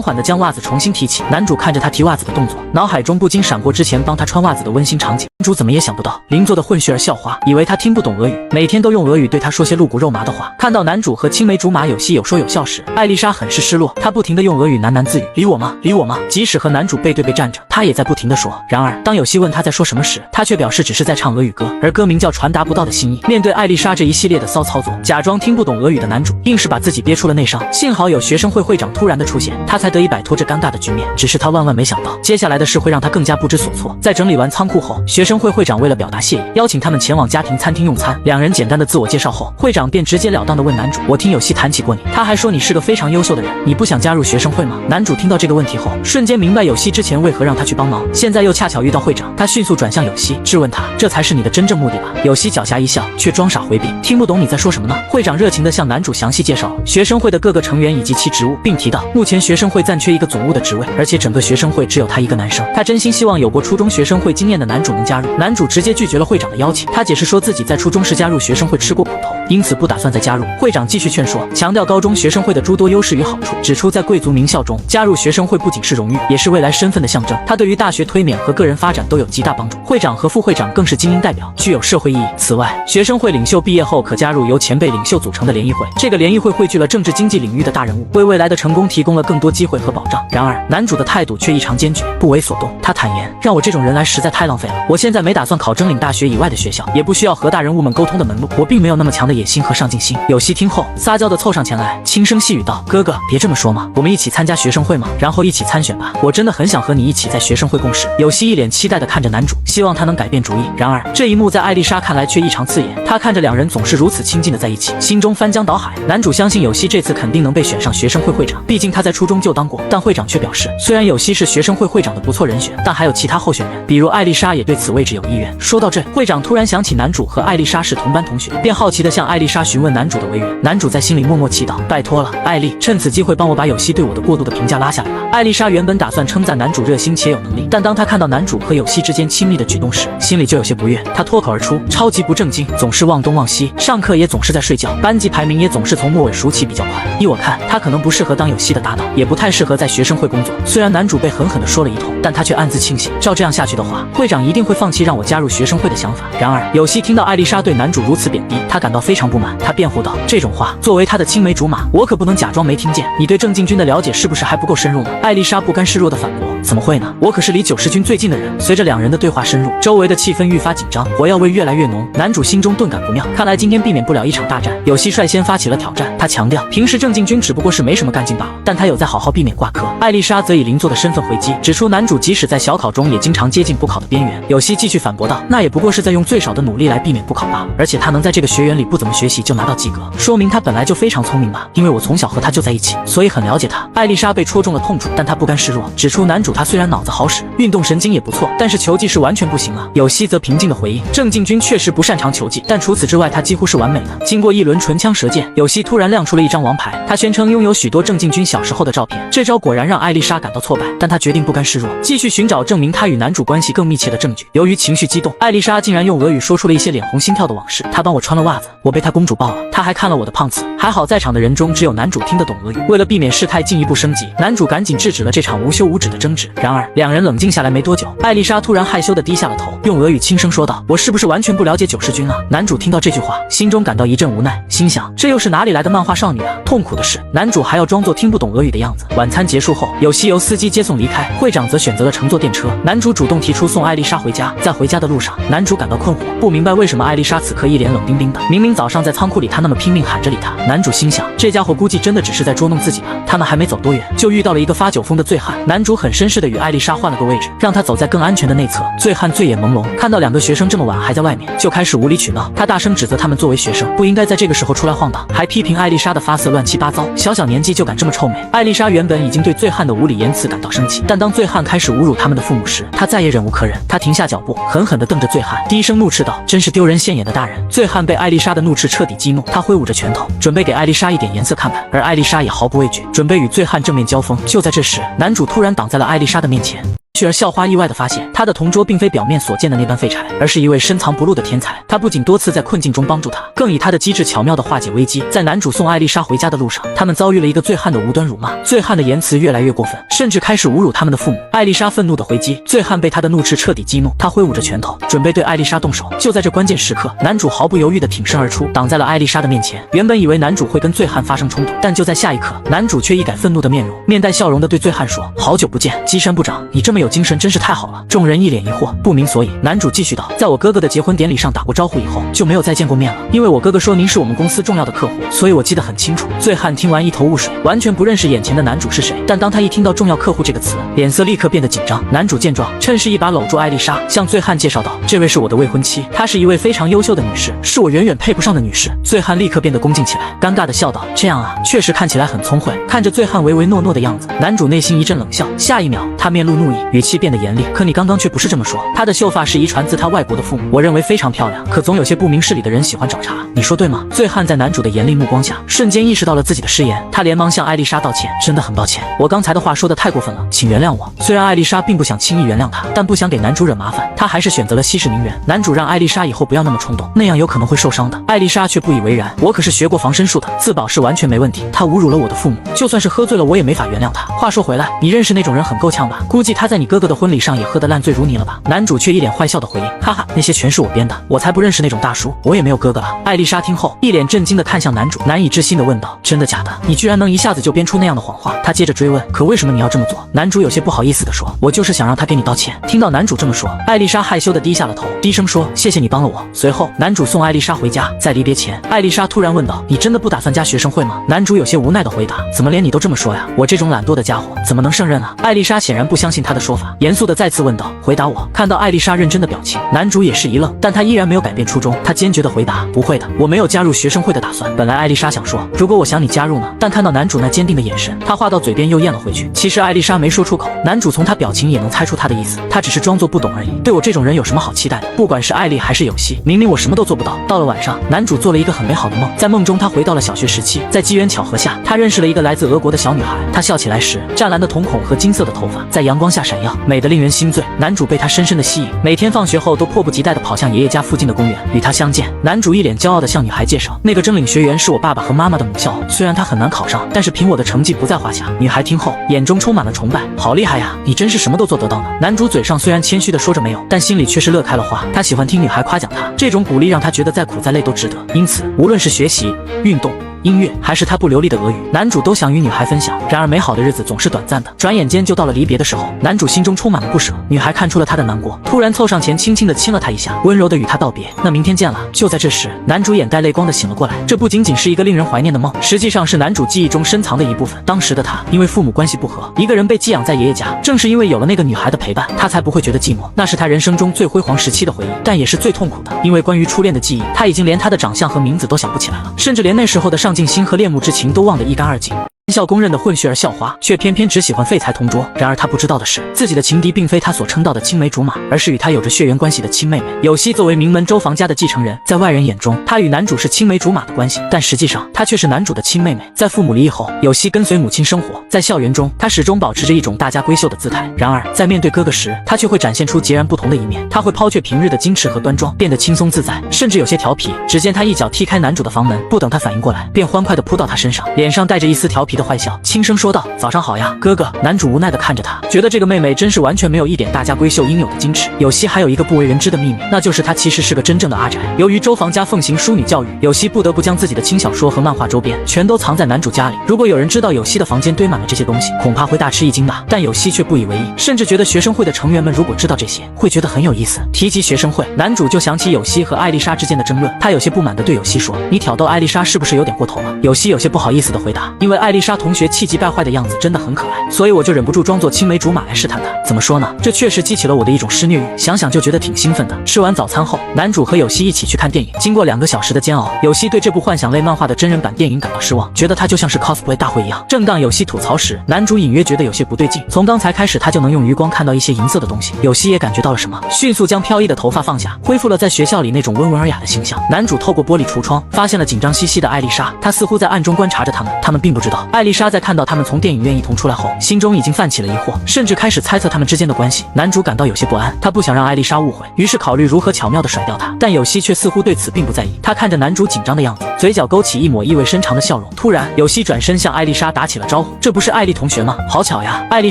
缓地将袜子重新提起。男主看着她提袜子的动作，脑海中不禁闪过之前帮她穿袜子的温馨场景。男主怎么也想不到，邻座的混血儿校花以为他听不懂俄语，每天都用俄语对他说些露骨肉麻的话。看到男主和青梅竹马有戏有说有笑时，艾丽莎很是失落，她不停地用俄语喃喃自语：“理我吗？理我吗？”即使和男主背对背站着，她也在不停地说。然而，当有希问她在说什么时，她却表示只是在唱俄语歌，而歌名叫《传达不到的心意》。面对艾丽莎这一系列的骚操作，假装听不懂俄语的男主硬是把自己憋出了内伤。幸好有学生会会长突然的出现，他才得以摆脱这尴尬的局面。只是他万万没想到，接下来的事会让他更加不知所措。在整理完仓库后，后，学生会会长为了表达谢意，邀请他们前往家庭餐厅用餐。两人简单的自我介绍后，会长便直截了当的问男主：“我听有希谈起过你，他还说你是个非常优秀的人，你不想加入学生会吗？”男主听到这个问题后，瞬间明白有希之前为何让他去帮忙，现在又恰巧遇到会长，他迅速转向有希，质问他：“这才是你的真正目的吧？”有希狡黠一笑，却装傻回避：“听不懂你在说什么呢？”会长热情地向男主详细介绍学生会的各个成员以及其职务，并提到目前学生会暂缺一个总务的职位，而且整个学生会只有他一个男生。他真心希望有过初中学生会经验的男主能加入。男主直接拒绝了会长的邀请，他解释说自己在初中时加入学生会吃过苦头，因此不打算再加入。会长继续劝说，强调高中学生会的诸多优势与好处，指出在贵族名校中加入学生会不仅是荣誉，也是未来身份的象征。他对于大学推免和个人发展都有极大帮助。会长和副会长更是精英代表，具有社会意义。此外，学生会领袖毕业后可加入由前辈领袖组成的联谊会，这个联谊会汇聚了政治经济领域的大人物，为未来的成功提供了更多机会和保障。然而，男主的态度却异常坚决，不为所动。他坦言，让我这种人来实在太浪费了。我现在没打算考真领大学以外的学校，也不需要和大人物们沟通的门路，我并没有那么强的野心和上进心。有希听后，撒娇的凑上前来，轻声细语道：“哥哥，别这么说嘛，我们一起参加学生会嘛，然后一起参选吧。我真的很想和你一起在学生会共事。”有希一脸期待地看着男主，希望他能改变主意。然而，这一幕在艾丽莎看来却异常刺眼。她看着两人总是如此亲近的在一起，心中翻江倒海。男主相信有希这次肯定能被选上学生会会长，毕竟他在初中就当过。但会长却表示，虽然有希是学生会会长的不错人选，但还有其他候选人，比如艾丽莎也对此位置有意愿。说到这，会长突然想起男主和艾丽莎是同班同学，便好奇地向艾丽莎询问男主的为人。男主在心里默默祈祷：“拜托了，艾丽，趁此机会帮我把有希对我的过度的评价拉下来吧。”艾丽莎原本打算称赞男主热心且有能力，但当她看到男主和有希之间亲密的举动时，心里就有些不悦。她脱口而出：“超级不正经，总是忘东忘西，上课也总是在睡觉，班级排名也总是从末尾数起比较快。依我看，他可能不适合当有希的搭档，也不太适合在学生会工作。”虽然男主被狠狠地说了一通，但他却暗自庆幸，照这样下去的话，会长一定会放弃让我加入学生会的想法。然而，有希听到艾丽莎对男主如此贬低，他感到非常不满。他辩护道：“这种话，作为他的青梅竹马，我可不能假装没听见。你对郑敬军的了解是不是还不够深入呢？”艾丽莎不甘示弱地反驳：“怎么会呢？我可是离90军最近的人。”随着两人的对话深入，周围的气氛愈发紧张，火药味越来越浓。男主心中顿感不妙，看来今天避免不了一场大战。有希率先发起了挑战，他强调平时郑敬军只不过是没什么干劲罢了，但他有在好好避免挂科。艾丽莎则以邻座的身份回击，指出男主即使在小考中也经常接近不考的边缘。有希继续反驳道：“那也不过是在用最少的努力来避免不考罢了，而且他能在这个学员里不怎么学习就拿到及格，说明他本来就非常聪明吧？因为我从小和他就在一起，所以很了解他。”艾丽莎被戳中了痛处，但她不甘示弱，指出男主他虽然脑子好使，运动神经也不错，但是球技是完全不行啊。有希则平静地回应：“郑敬军确实不擅长球技，但除此之外他几乎是完美的。”经过一轮唇枪舌剑，有希突然亮出了一张王牌，他宣称拥有许多郑敬军小时候的照片。这招果然让艾丽莎感到挫败，但她决定不甘示弱，继续寻找证明她与男主关系更密切的证据。由于情绪激动，艾丽莎竟然用俄语说出了一些脸红心跳的往事。她帮我穿了袜子，我被她公主抱了，她还看了我的胖次。还好在场的人中只有男主听得懂俄语。为了避免事态进一步升级，男主赶紧制止了这场无休无止的争执。然而两人冷静下来没多久，艾丽莎突然害羞地低下了头，用俄语轻声说道：“我是不是完全不了解90军啊？”男主听到这句话，心中感到一阵无奈，心想这又是哪里来的漫画少女啊？痛苦的是，男主还要装作听不懂俄语的样子。晚餐结束后，有希由司机接送离开，会长则选择了乘坐电车。男主主动提出送艾丽莎回家。在回家的路上，男主感到困惑，不明白为什么艾丽莎此刻一脸冷冰冰的，明明早上在仓库里他那么拼命喊着理他。男主心想，这家伙估计真的只是在捉弄自己吧。他们还没走多远，就遇到了一个发酒疯的醉汉。男主很绅士地与艾丽莎换了个位置，让她走在更安全的内侧。醉汉醉眼朦胧，看到两个学生这么晚还在外面，就开始无理取闹。他大声指责他们作为学生不应该在这个时候出来晃荡，还批评艾丽莎的发色乱七八糟，小年纪就敢这么臭美。艾丽莎原本已经对醉汉的无理言辞感到生气，但当醉汉开始侮辱他们的父母时，她再也忍无可忍。她停下脚步，狠狠地瞪着醉汉，低声怒斥道：“真是丢人现眼的大人！”醉汉被艾丽莎的怒斥彻底激怒，他挥舞着拳头，准备给艾丽莎一点颜色看看，而艾丽莎也毫不畏惧，准备与醉汉正面交锋。就在这时，男主突然挡在了艾丽莎的面前。而校花意外地发现，他的同桌并非表面所见的那般废柴，而是一位深藏不露的天才。他不仅多次在困境中帮助他，更以他的机智巧妙地化解危机。在男主送艾丽莎回家的路上，他们遭遇了一个醉汉的无端辱骂。醉汉的言辞越来越过分，甚至开始侮辱他们的父母。艾丽莎愤怒地回击，醉汉被他的怒斥彻底激怒，他挥舞着拳头，准备对艾丽莎动手。就在这关键时刻，男主毫不犹豫地挺身而出，挡在了艾丽莎的面前。原本以为男主会跟醉汉发生冲突，但就在下一刻，男主却一改愤怒的面容，面带笑容地对醉汉说：“好久不见，基山部长，你这么有有精神真是太好了。众人一脸疑惑，不明所以。男主继续道，在我哥哥的结婚典礼上打过招呼以后，就没有再见过面了。因为我哥哥说您是我们公司重要的客户，所以我记得很清楚。醉汉听完一头雾水，完全不认识眼前的男主是谁。但当他一听到重要客户这个词，脸色立刻变得紧张。男主见状，趁势一把搂住艾丽莎，向醉汉介绍道，这位是我的未婚妻，她是一位非常优秀的女士，是我远远配不上的女士。醉汉立刻变得恭敬起来，尴尬的笑道，这样啊，确实看起来很聪慧。看着醉汉唯唯诺诺的样子，男主内心一阵冷笑，下一秒他面露怒意，语气变得严厉，可你刚刚却不是这么说。她的秀发是遗传自她外国的父母，我认为非常漂亮，可总有些不明事理的人喜欢找茬，你说对吗？醉汉在男主的严厉目光下，瞬间意识到了自己的失言，他连忙向艾丽莎道歉，真的很抱歉，我刚才的话说得太过分了，请原谅我。虽然艾丽莎并不想轻易原谅他，但不想给男主惹麻烦，他还是选择了息事宁人。男主让艾丽莎以后不要那么冲动，那样有可能会受伤的。艾丽莎却不以为然，我可是学过防身术的，自保是完全没问题。他侮辱了我的父母，就算是喝醉了我也没法原谅他。话说回来，你认识那种人很够呛吧？估计他在你哥哥的婚礼上也喝得烂醉如泥了吧？男主却一脸坏笑的回应，哈哈，那些全是我编的，我才不认识那种大叔，我也没有哥哥了。艾丽莎听后一脸震惊的看向男主，难以置信的问道，真的假的？你居然能一下子就编出那样的谎话？他接着追问，可为什么你要这么做？男主有些不好意思的说，我就是想让他给你道歉。听到男主这么说，艾丽莎害羞的低下了头，低声说，谢谢你帮了我。随后男主送艾丽莎回家，在离别前，艾丽莎突然问道，你真的不打算加学生会吗？男主有些无奈的回答，怎么连你都这么说呀？我这种懒惰的家伙怎么能胜任啊？艾丽莎显然不相信他的说法，严肃的再次问道，回答我。看到艾丽莎认真的表情，男主也是一愣，但他依然没有改变初衷，他坚决的回答，不会的，我没有加入学生会的打算。本来艾丽莎想说，如果我想你加入呢，但看到男主那坚定的眼神，她话到嘴边又咽了回去。其实艾丽莎没说出口，男主从她表情也能猜出她的意思，她只是装作不懂而已。对我这种人有什么好期待的？不管是艾丽还是有希，明明我什么都做不到。到了晚上，男主做了一个很美好的梦，在梦中他回到了小学时期，在机缘巧合下，他认识了一个来自俄国的小女孩。她笑起来时，湛蓝的瞳孔和金色的头发在阳光下闪耀，美得令人心醉。男主被她深深的吸引，每天放学后都迫不及待地跑向爷爷家附近的公园与她相见。男主一脸骄傲地向女孩介绍，那个真领学员是我爸爸和妈妈的母校，虽然他很难考上，但是凭我的成绩不在话下。女孩听后眼中充满了崇拜，好厉害呀，你真是什么都做得到呢。男主嘴上虽然谦虚地说着没有，但心里却是乐开了花。他喜欢听女孩夸奖他，这种鼓励让他觉得再苦再累都值得。因此无论是学习、运动、音乐还是他不流利的俄语，男主都想与女孩分享。然而美好的日子总是短暂的，转眼间就到了离别的时候，男主心中充满了不舍。女孩看出了他的难过，突然凑上前轻轻地亲了他一下，温柔地与他道别，那明天见了。就在这时，男主眼带泪光地醒了过来，这不仅仅是一个令人怀念的梦，实际上是男主记忆中深藏的一部分。当时的他因为父母关系不和，一个人被寄养在爷爷家，正是因为有了那个女孩的陪伴，他才不会觉得寂寞。那是他人生中最辉煌时期的回忆，但也是最痛苦的，因为关于初恋的记忆，他已经连她的长相和名字都想不起来了，甚至连那时候的上进心和恋慕之情都忘得一干二净。校公认的混血儿校花，却偏偏只喜欢废材同桌。然而他不知道的是，自己的情敌并非他所称道的青梅竹马，而是与他有着血缘关系的亲妹妹。有希作为名门周房家的继承人，在外人眼中，他与男主是青梅竹马的关系，但实际上他却是男主的亲妹妹。在父母离异后，有希跟随母亲生活，在校园中，他始终保持着一种大家闺秀的姿态。然而在面对哥哥时，他却会展现出截然不同的一面。他会抛却平日的矜持和端庄，变得轻松自在，甚至有些调皮。只见他一脚踢开男主的房门，不等他反应过来，便欢快地扑到他身上，脸上带着一丝调皮的坏笑，轻声说道，早上好呀，哥哥。男主无奈地看着他，觉得这个妹妹真是完全没有一点大家闺秀应有的矜持。有希还有一个不为人知的秘密，那就是她其实是个真正的阿宅。由于周房家奉行淑女教育，有希不得不将自己的轻小说和漫画周边全都藏在男主家里。如果有人知道有希的房间堆满了这些东西，恐怕会大吃一惊吧。但有希却不以为意，甚至觉得学生会的成员们如果知道这些，会觉得很有意思。提及学生会，男主就想起有希和艾丽莎之间的争论，他有些不满地对有希说，你挑逗艾丽莎是不是有点过头了？有希有些不好意思地回答，因为艾丽莎同学气急败坏的样子真的很可爱，所以我就忍不住装作青梅竹马来试探她。怎么说呢，这确实激起了我的一种施虐欲，想想就觉得挺兴奋的。吃完早餐后，男主和有希一起去看电影。经过2个小时的煎熬，有希对这部幻想类漫画的真人版电影感到失望，觉得它就像是 cosplay 大会一样。正当有希吐槽时，男主隐约觉得有些不对劲，从刚才开始他就能用余光看到一些银色的东西。有希也感觉到了什么，迅速将飘逸的头发放下，恢复了在学校里那种温文尔雅的形象。男主透过玻璃橱窗发现了紧张兮兮的艾丽莎，她似乎在暗中观察着他们并不知道，艾丽莎在看到他们从电影院一同出来后，心中已经泛起了疑惑，甚至开始猜测他们之间的关系。男主感到有些不安，他不想让艾丽莎误会，于是考虑如何巧妙地甩掉她。但有希却似乎对此并不在意，他看着男主紧张的样子，嘴角勾起一抹意味深长的笑容。突然，有希转身向艾丽莎打起了招呼，这不是艾丽同学吗？好巧呀！艾丽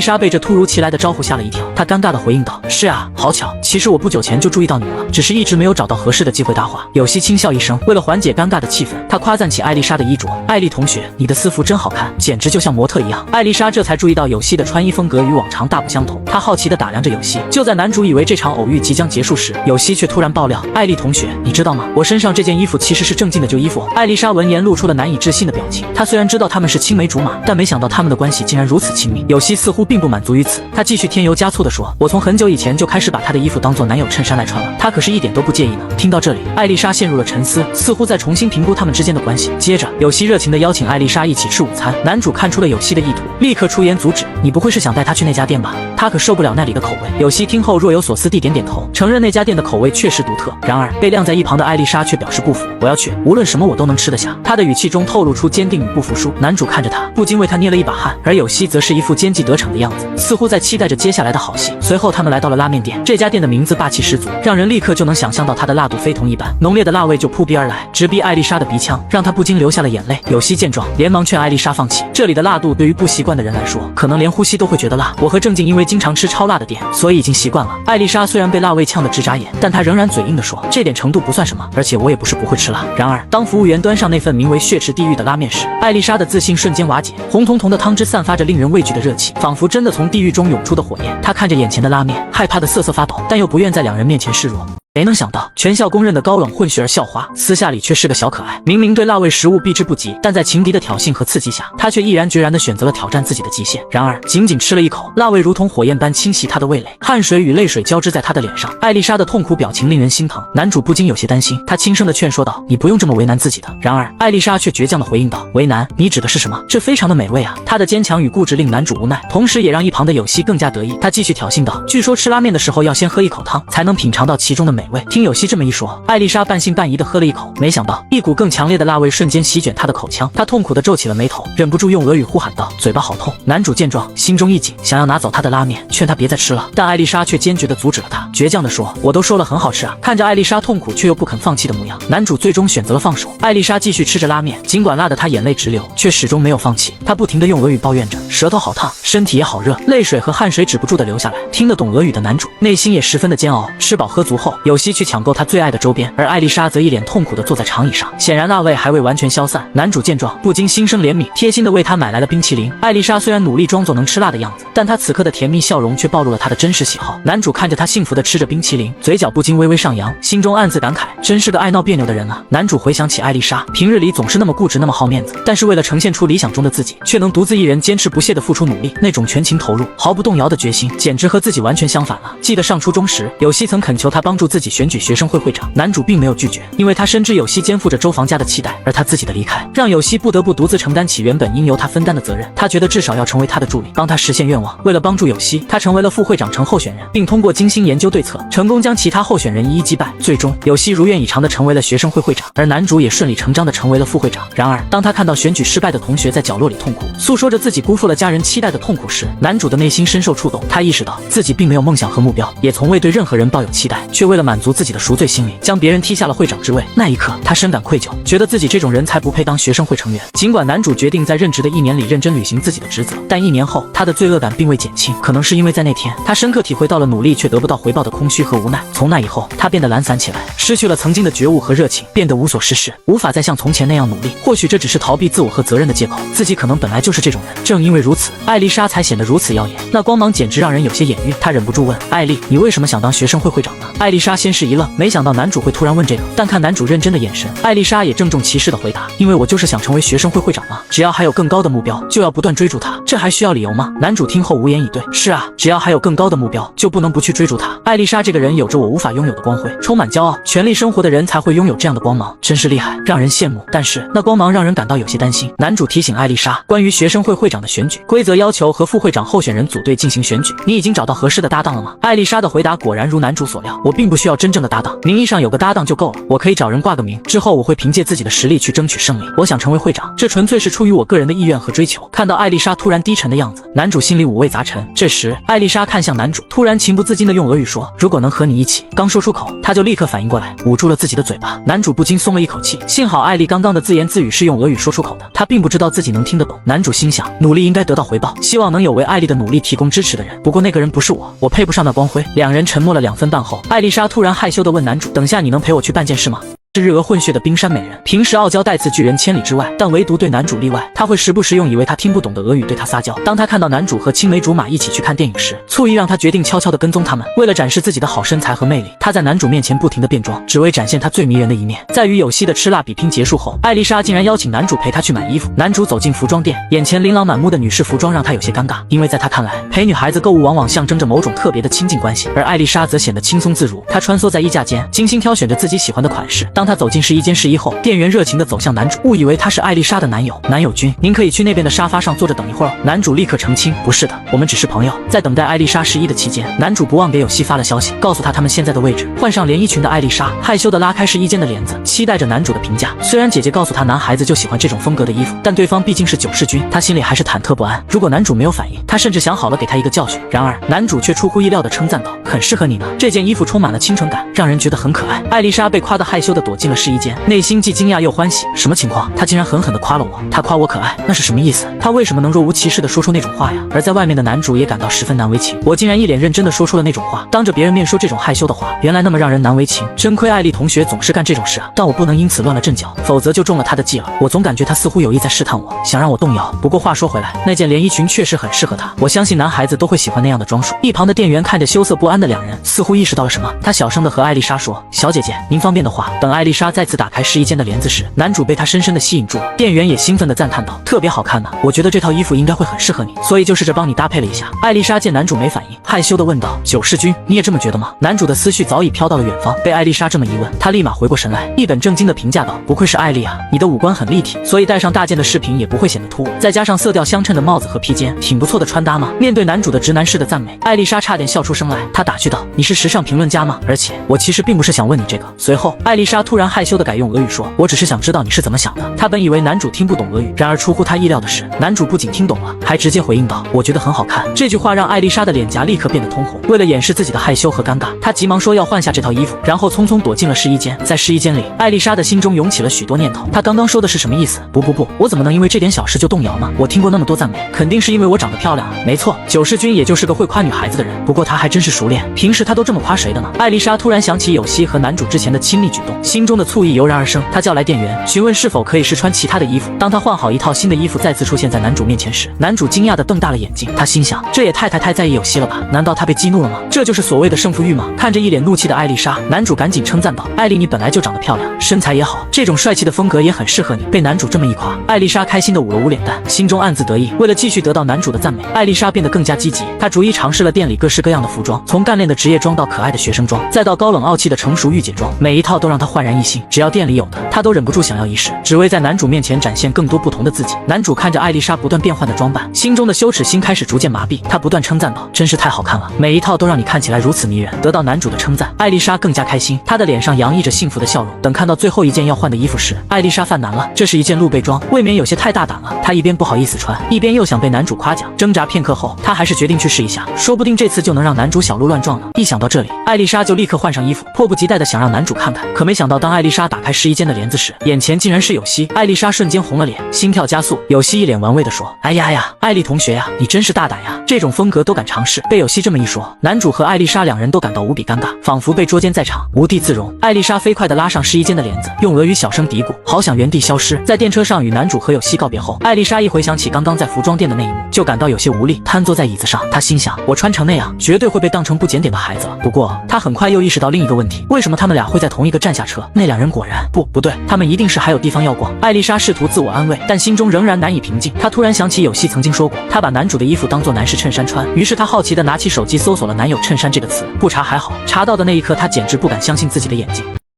莎被这突如其来的招呼吓了一跳，她尴尬地回应道，是啊，好巧，其实我不久前就注意到你了，只是一直没有找到合适的机会搭话。有希轻笑一声，为了缓解尴尬的气氛，他夸赞起艾丽莎的衣着，艾丽同学，你的私服真好看。简直就像模特一样。艾丽莎这才注意到有希的穿衣风格与往常大不相同，她好奇地打量着有希。就在男主以为这场偶遇即将结束时，有希却突然爆料：“艾丽同学，你知道吗？我身上这件衣服其实是正经的旧衣服。”艾丽莎闻言露出了难以置信的表情。她虽然知道他们是青梅竹马，但没想到他们的关系竟然如此亲密。有希似乎并不满足于此，她继续添油加醋地说：“我从很久以前就开始把他的衣服当做男友衬衫来穿了，他可是一点都不介意呢。”听到这里，艾丽莎陷入了沉思，似乎在重新评估他们之间的关系。接着，有希热情地邀请艾丽莎一起吃午餐。男主看出了有希的意图，立刻出言阻止：“你不会是想带她去那家店吧？她可受不了那里的口味。”有希听后若有所思地点点头，承认那家店的口味确实独特。然而，被晾在一旁的艾丽莎却表示不服：“我要去，无论什么我都能吃得下。”她的语气中透露出坚定与不服输。男主看着她，不禁为她捏了一把汗，而有希则是一副奸计得逞的样子，似乎在期待着接下来的好戏。随后，他们来到了拉面店，这家店的名字霸气十足，让人立刻就能想象到它的辣度非同一般，浓烈的辣味就扑鼻而来，直逼艾丽莎的鼻腔，让她不禁流下了眼泪。有希见状，连忙劝艾丽莎放弃，这里的辣度对于不习惯的人来说，可能连呼吸都会觉得辣。我和正经因为经常吃超辣的店，所以已经习惯了。艾丽莎虽然被辣味呛得直眨眼，但她仍然嘴硬地说：“这点程度不算什么，而且我也不是不会吃辣。”然而，当服务员端上那份名为“血池地狱”的拉面时，艾丽莎的自信瞬间瓦解，红彤彤的汤汁散发着令人畏惧的热气，仿佛真的从地狱中涌出的火焰。她看着眼前的拉面，害怕的瑟瑟发抖，但又不愿在两人面前示弱。没能想到，全校公认的高冷混血儿校花，私下里却是个小可爱。明明对辣味食物避之不及，但在情敌的挑衅和刺激下，她却毅然决然地选择了挑战自己的极限。然而，仅仅吃了一口，辣味如同火焰般侵袭她的味蕾，汗水与泪水交织在她的脸上。艾丽莎的痛苦表情令人心疼，男主不禁有些担心，他轻声地劝说道：“你不用这么为难自己的。”然而，艾丽莎却倔强地回应道：“为难？你指的是什么？这非常的美味啊！”她的坚强与固执令男主无奈，同时也让一旁的有希更加得意。他继续挑衅道：“据说吃拉面的时候要先喝一口汤，才能品尝到其中的美味。”听有希这么一说，艾丽莎半信半疑地喝了一口，没想到一股更强烈的辣味瞬间席卷她的口腔，她痛苦地皱起了眉头，忍不住用俄语呼喊道：“嘴巴好痛！”男主见状，心中一紧，想要拿走她的拉面，劝她别再吃了，但艾丽莎却坚决地阻止了他，倔强地说：“我都说了很好吃啊！”看着艾丽莎痛苦却又不肯放弃的模样，男主最终选择了放手。艾丽莎继续吃着拉面，尽管辣得她眼泪直流，却始终没有放弃。她不停地用俄语抱怨着：“舌头好烫，身体也好热。”泪水和汗水止不住地流下来。听得懂俄语的男主内心也十分的煎熬。吃饱喝足后，有希去抢购他最爱的周边，而艾丽莎则一脸痛苦地坐在长椅上，显然辣味还未完全消散。男主见状，不禁心生怜悯，贴心地为她买来了冰淇淋。艾丽莎虽然努力装作能吃辣的样子，但她此刻的甜蜜笑容却暴露了她的真实喜好。男主看着她幸福地吃着冰淇淋，嘴角不禁微微上扬，心中暗自感慨，真是个爱闹别扭的人啊。男主回想起艾丽莎平日里总是那么固执，那么好面子，但是为了呈现出理想中的自己，却能独自一人坚持不懈地付出努力，那种全情投入毫不动摇的决心，简直和自己完全相反了。记得上初中时，有希曾恳求他帮助自己选举学生会会长，男主并没有拒绝，因为他深知有希肩负着周防家的期待，而他自己的离开让有希不得不独自承担起原本应由他分担的责任。他觉得至少要成为他的助理，帮他实现愿望。为了帮助有希，他成为了副会长成候选人，并通过精心研究对策，成功将其他候选人一一击败。最终，有希如愿以偿地成为了学生会会长，而男主也顺理成章地成为了副会长。然而，当他看到选举失败的同学在角落里痛哭，诉说着自己辜负了家人期待的痛苦时，男主的内心深受触动。他意识到自己并没有梦想和目标，也从未对任何人抱有期待，却为了满足自己的赎罪心理，将别人踢下了会长之位。那一刻，他深感愧疚，觉得自己这种人才不配当学生会成员。尽管男主决定在任职的1年里认真履行自己的职责，但1年后，他的罪恶感并未减轻。可能是因为在那天，他深刻体会到了努力却得不到回报的空虚和无奈。从那以后，他变得懒散起来，失去了曾经的觉悟和热情，变得无所事事，无法再像从前那样努力。或许这只是逃避自我和责任的借口，自己可能本来就是这种人。正因为如此，艾丽莎才显得如此耀眼，那光芒简直让人有些眼晕。他忍不住问艾丽：“你为什么想当学生会会长呢？”艾丽莎先是一愣，没想到男主会突然问这个，但看男主认真的眼神，艾丽莎也郑重其事地回答：“因为我就是想成为学生会会长嘛，只要还有更高的目标，就要不断追逐它，这还需要理由吗？”男主听后无言以对：“是啊，只要还有更高的目标，就不能不去追逐它。艾丽莎这个人有着我无法拥有的光辉，充满骄傲、权力生活的人才会拥有这样的光芒，真是厉害，让人羡慕。但是那光芒让人感到有些担心。”男主提醒艾丽莎关于学生会会长的选举规则，要求和副会长候选人组队进行选举。你已经找到合适的搭档了吗？艾丽莎的回答果然如男主所料，我并不需要真正的搭档，名义上有个搭档就够了，我可以找人挂个名，之后我会凭借自己的实力去争取胜利。我想成为会长，这纯粹是出于我个人的意愿和追求。看到艾丽莎突然低沉的样子，男主心里五味杂陈。这时，艾丽莎看向男主，突然情不自禁地用俄语说：“如果能和你一起。”刚说出口，他就立刻反应过来，捂住了自己的嘴巴。男主不禁松了一口气，幸好艾丽刚刚的自言自语是用俄语说出口的，他并不知道自己能听得懂。男主心想，努力应该得到回报，希望能有为艾丽的努力提供支持的人。不过那个人不是我，我配不上那光辉。两人沉默了2分半后，艾丽莎突然害羞地问男主：“等下你能陪我去办件事吗？”是日俄混血的冰山美人，平时傲娇待次拒人千里之外，但唯独对男主例外。她会时不时用以为他听不懂的俄语对他撒娇。当他看到男主和青梅竹马一起去看电影时，醋意让他决定悄悄地跟踪他们。为了展示自己的好身材和魅力，他在男主面前不停地变装，只为展现他最迷人的一面。在与有希的吃辣比拼结束后，艾丽莎竟然邀请男主陪她去买衣服。男主走进服装店，眼前琳琅满目的女士服装让他有些尴尬，因为在他看来，陪女孩子购物往往象征着某种特别的亲近关系，而艾丽莎则显得轻松自如。她穿梭在衣架间，精心挑选着自己喜欢的款式。当她走进试衣间试衣后，店员热情地走向男主，误以为他是艾丽莎的男友。男友君，您可以去那边的沙发上坐着等一会儿。男主立刻澄清，不是的，我们只是朋友。在等待艾丽莎试衣的期间，男主不忘给有希发了消息，告诉他们现在的位置。换上连衣裙的艾丽莎害羞地拉开试衣间的帘子，期待着男主的评价。虽然姐姐告诉她男孩子就喜欢这种风格的衣服，但对方毕竟是九世君，她心里还是忐忑不安。如果男主没有反应，她甚至想好了给他一个教训。然而男主却出乎意料地称赞道，很适合你呢，这件衣服充满了清纯感，让人觉得很可爱。艾丽莎被夸得害羞地躲进了试衣间，内心既惊讶又欢喜。什么情况？他竟然狠狠地夸了我，他夸我可爱，那是什么意思？他为什么能若无其事地说出那种话呀？而在外面的男主也感到十分难为情，我竟然一脸认真地说出了那种话，当着别人面说这种害羞的话，原来那么让人难为情。真亏艾丽同学总是干这种事啊，但我不能因此乱了阵脚，否则就中了他的计了。我总感觉他似乎有意在试探我，想让我动摇。不过话说回来，那件连衣裙确实很适合他，我相信男孩子都会喜欢那样的装束。一旁的店员看着羞涩不安的两人，似乎意识到了什么，他小声地和艾丽莎说，小姐姐，您方便的话。等艾丽莎再次打开试衣间的帘子时，男主被她深深地吸引住了。店员也兴奋地赞叹道，特别好看呢，我觉得这套衣服应该会很适合你，所以就试着帮你搭配了一下。艾丽莎见男主没反应，害羞地问道，九世君，你也这么觉得吗？男主的思绪早已飘到了远方，被艾丽莎这么一问，他立马回过神来，一本正经地评价道，不愧是艾丽啊，你的五官很立体，所以戴上大件的饰品也不会显得突兀，再加上色调相称的帽子和披肩，挺不错的穿搭嘛。面对男主的直男式的赞美，艾丽莎差点笑出声来，她打趣道，你是时尚评论家吗？而且我其实并不是想问你这个。随后艾丽莎突然害羞地改用俄语说，我只是想知道你是怎么想的。她本以为男主听不懂俄语，然而出乎她意料的是，男主不仅听懂了，还直接回应道，我觉得很好看。这句话让艾丽莎的脸颊立刻变得通红，为了掩饰自己的害羞和尴尬，她急忙说要换下这套衣服，然后匆匆躲进了试衣间。在试衣间里，艾丽莎的心中涌起了许多念头，她刚刚说的是什么意思？不，我怎么能因为这点小事就动摇呢？我听过那么多赞美，肯定是因为我长得漂亮啊。没错，九世君也就是个会夸女孩子的人，不过他还真是熟练，平时他都这么夸谁的呢？艾丽莎突然想起有希和男主之前的亲密举动，心中的醋意油然而生。她叫来店员，询问是否可以试穿其他的衣服。当她换好一套新的衣服再次出现在男主面前时，男主惊讶地瞪大了眼睛，他心想，这也太在意有希了吧？难道他被激怒了吗？这就是所谓的胜负欲吗？看着一脸怒气的艾丽莎，男主赶紧称赞道，艾丽你本来就长得漂亮，身材也好，这种帅气的风格也很适合你。被男主这么一夸，艾丽莎开心地捂了捂脸蛋，心中暗自得意。为了继续得到男主的赞美，艾丽莎变得更加积极，她逐一尝试了店里各式各样的服装，从干练的职业装到可爱的学生装，再到高冷傲气的成熟御姐装，每一套都让她焕然一新。只要店里有的，她都忍不住想要一试，只为在男主面前展现更多不同的自己。男主看着艾丽莎不断变换的装扮，心中的羞耻心开始逐渐麻痹，他不断称赞道，真是太好看了，每一套都让你看起来如此迷人。得到男主的称赞，艾丽莎更加开心，她的脸上洋溢着幸福的笑容。等看到最后一件要换的衣服时，艾丽莎犯难了，这是一件露背装，未免有些太大胆了。她一边不好意思穿，一边又想被男主夸奖，挣扎片刻后，她还是决定去试一下，说不定这次就能让男主小鹿乱撞呢。一想到这里，艾丽莎就立刻换上衣服，迫不及待地想让男主看看。可没想到，当艾丽莎打开试衣间的帘子时，眼前竟然是有希。艾丽莎瞬间红了脸，心跳加速。有希一脸玩味地说，哎呀，艾丽同学呀，你真是大胆呀，这种风格都敢尝试。被有希这么一说，男主和艾丽莎两人都感到无比尴尬，仿佛被捉奸在场，无地自容。艾丽莎飞快地拉上试衣间的帘子，用俄语小声嘀咕，好想原地消失。在电车上与男主和有希告别后，艾丽莎一回想起刚刚在服装店的那一幕，就感到有些无力，瘫坐在椅子上。她心想，我穿成那样，绝对会被当成不检点的孩子了。不过她很快又意识到另一个问题，为什么他们俩会在同一个站下车？那两人果然不对，他们一定是还有地方要逛。艾丽莎试图自我安慰，但心中仍然难以平静。她突然想起有希曾经说过，她把男主的衣服当作男士衬衫穿，于是她好奇地拿起手机搜索了男友衬衫这个词，不查还好，查到的那一刻她简直不敢相信自己的眼睛。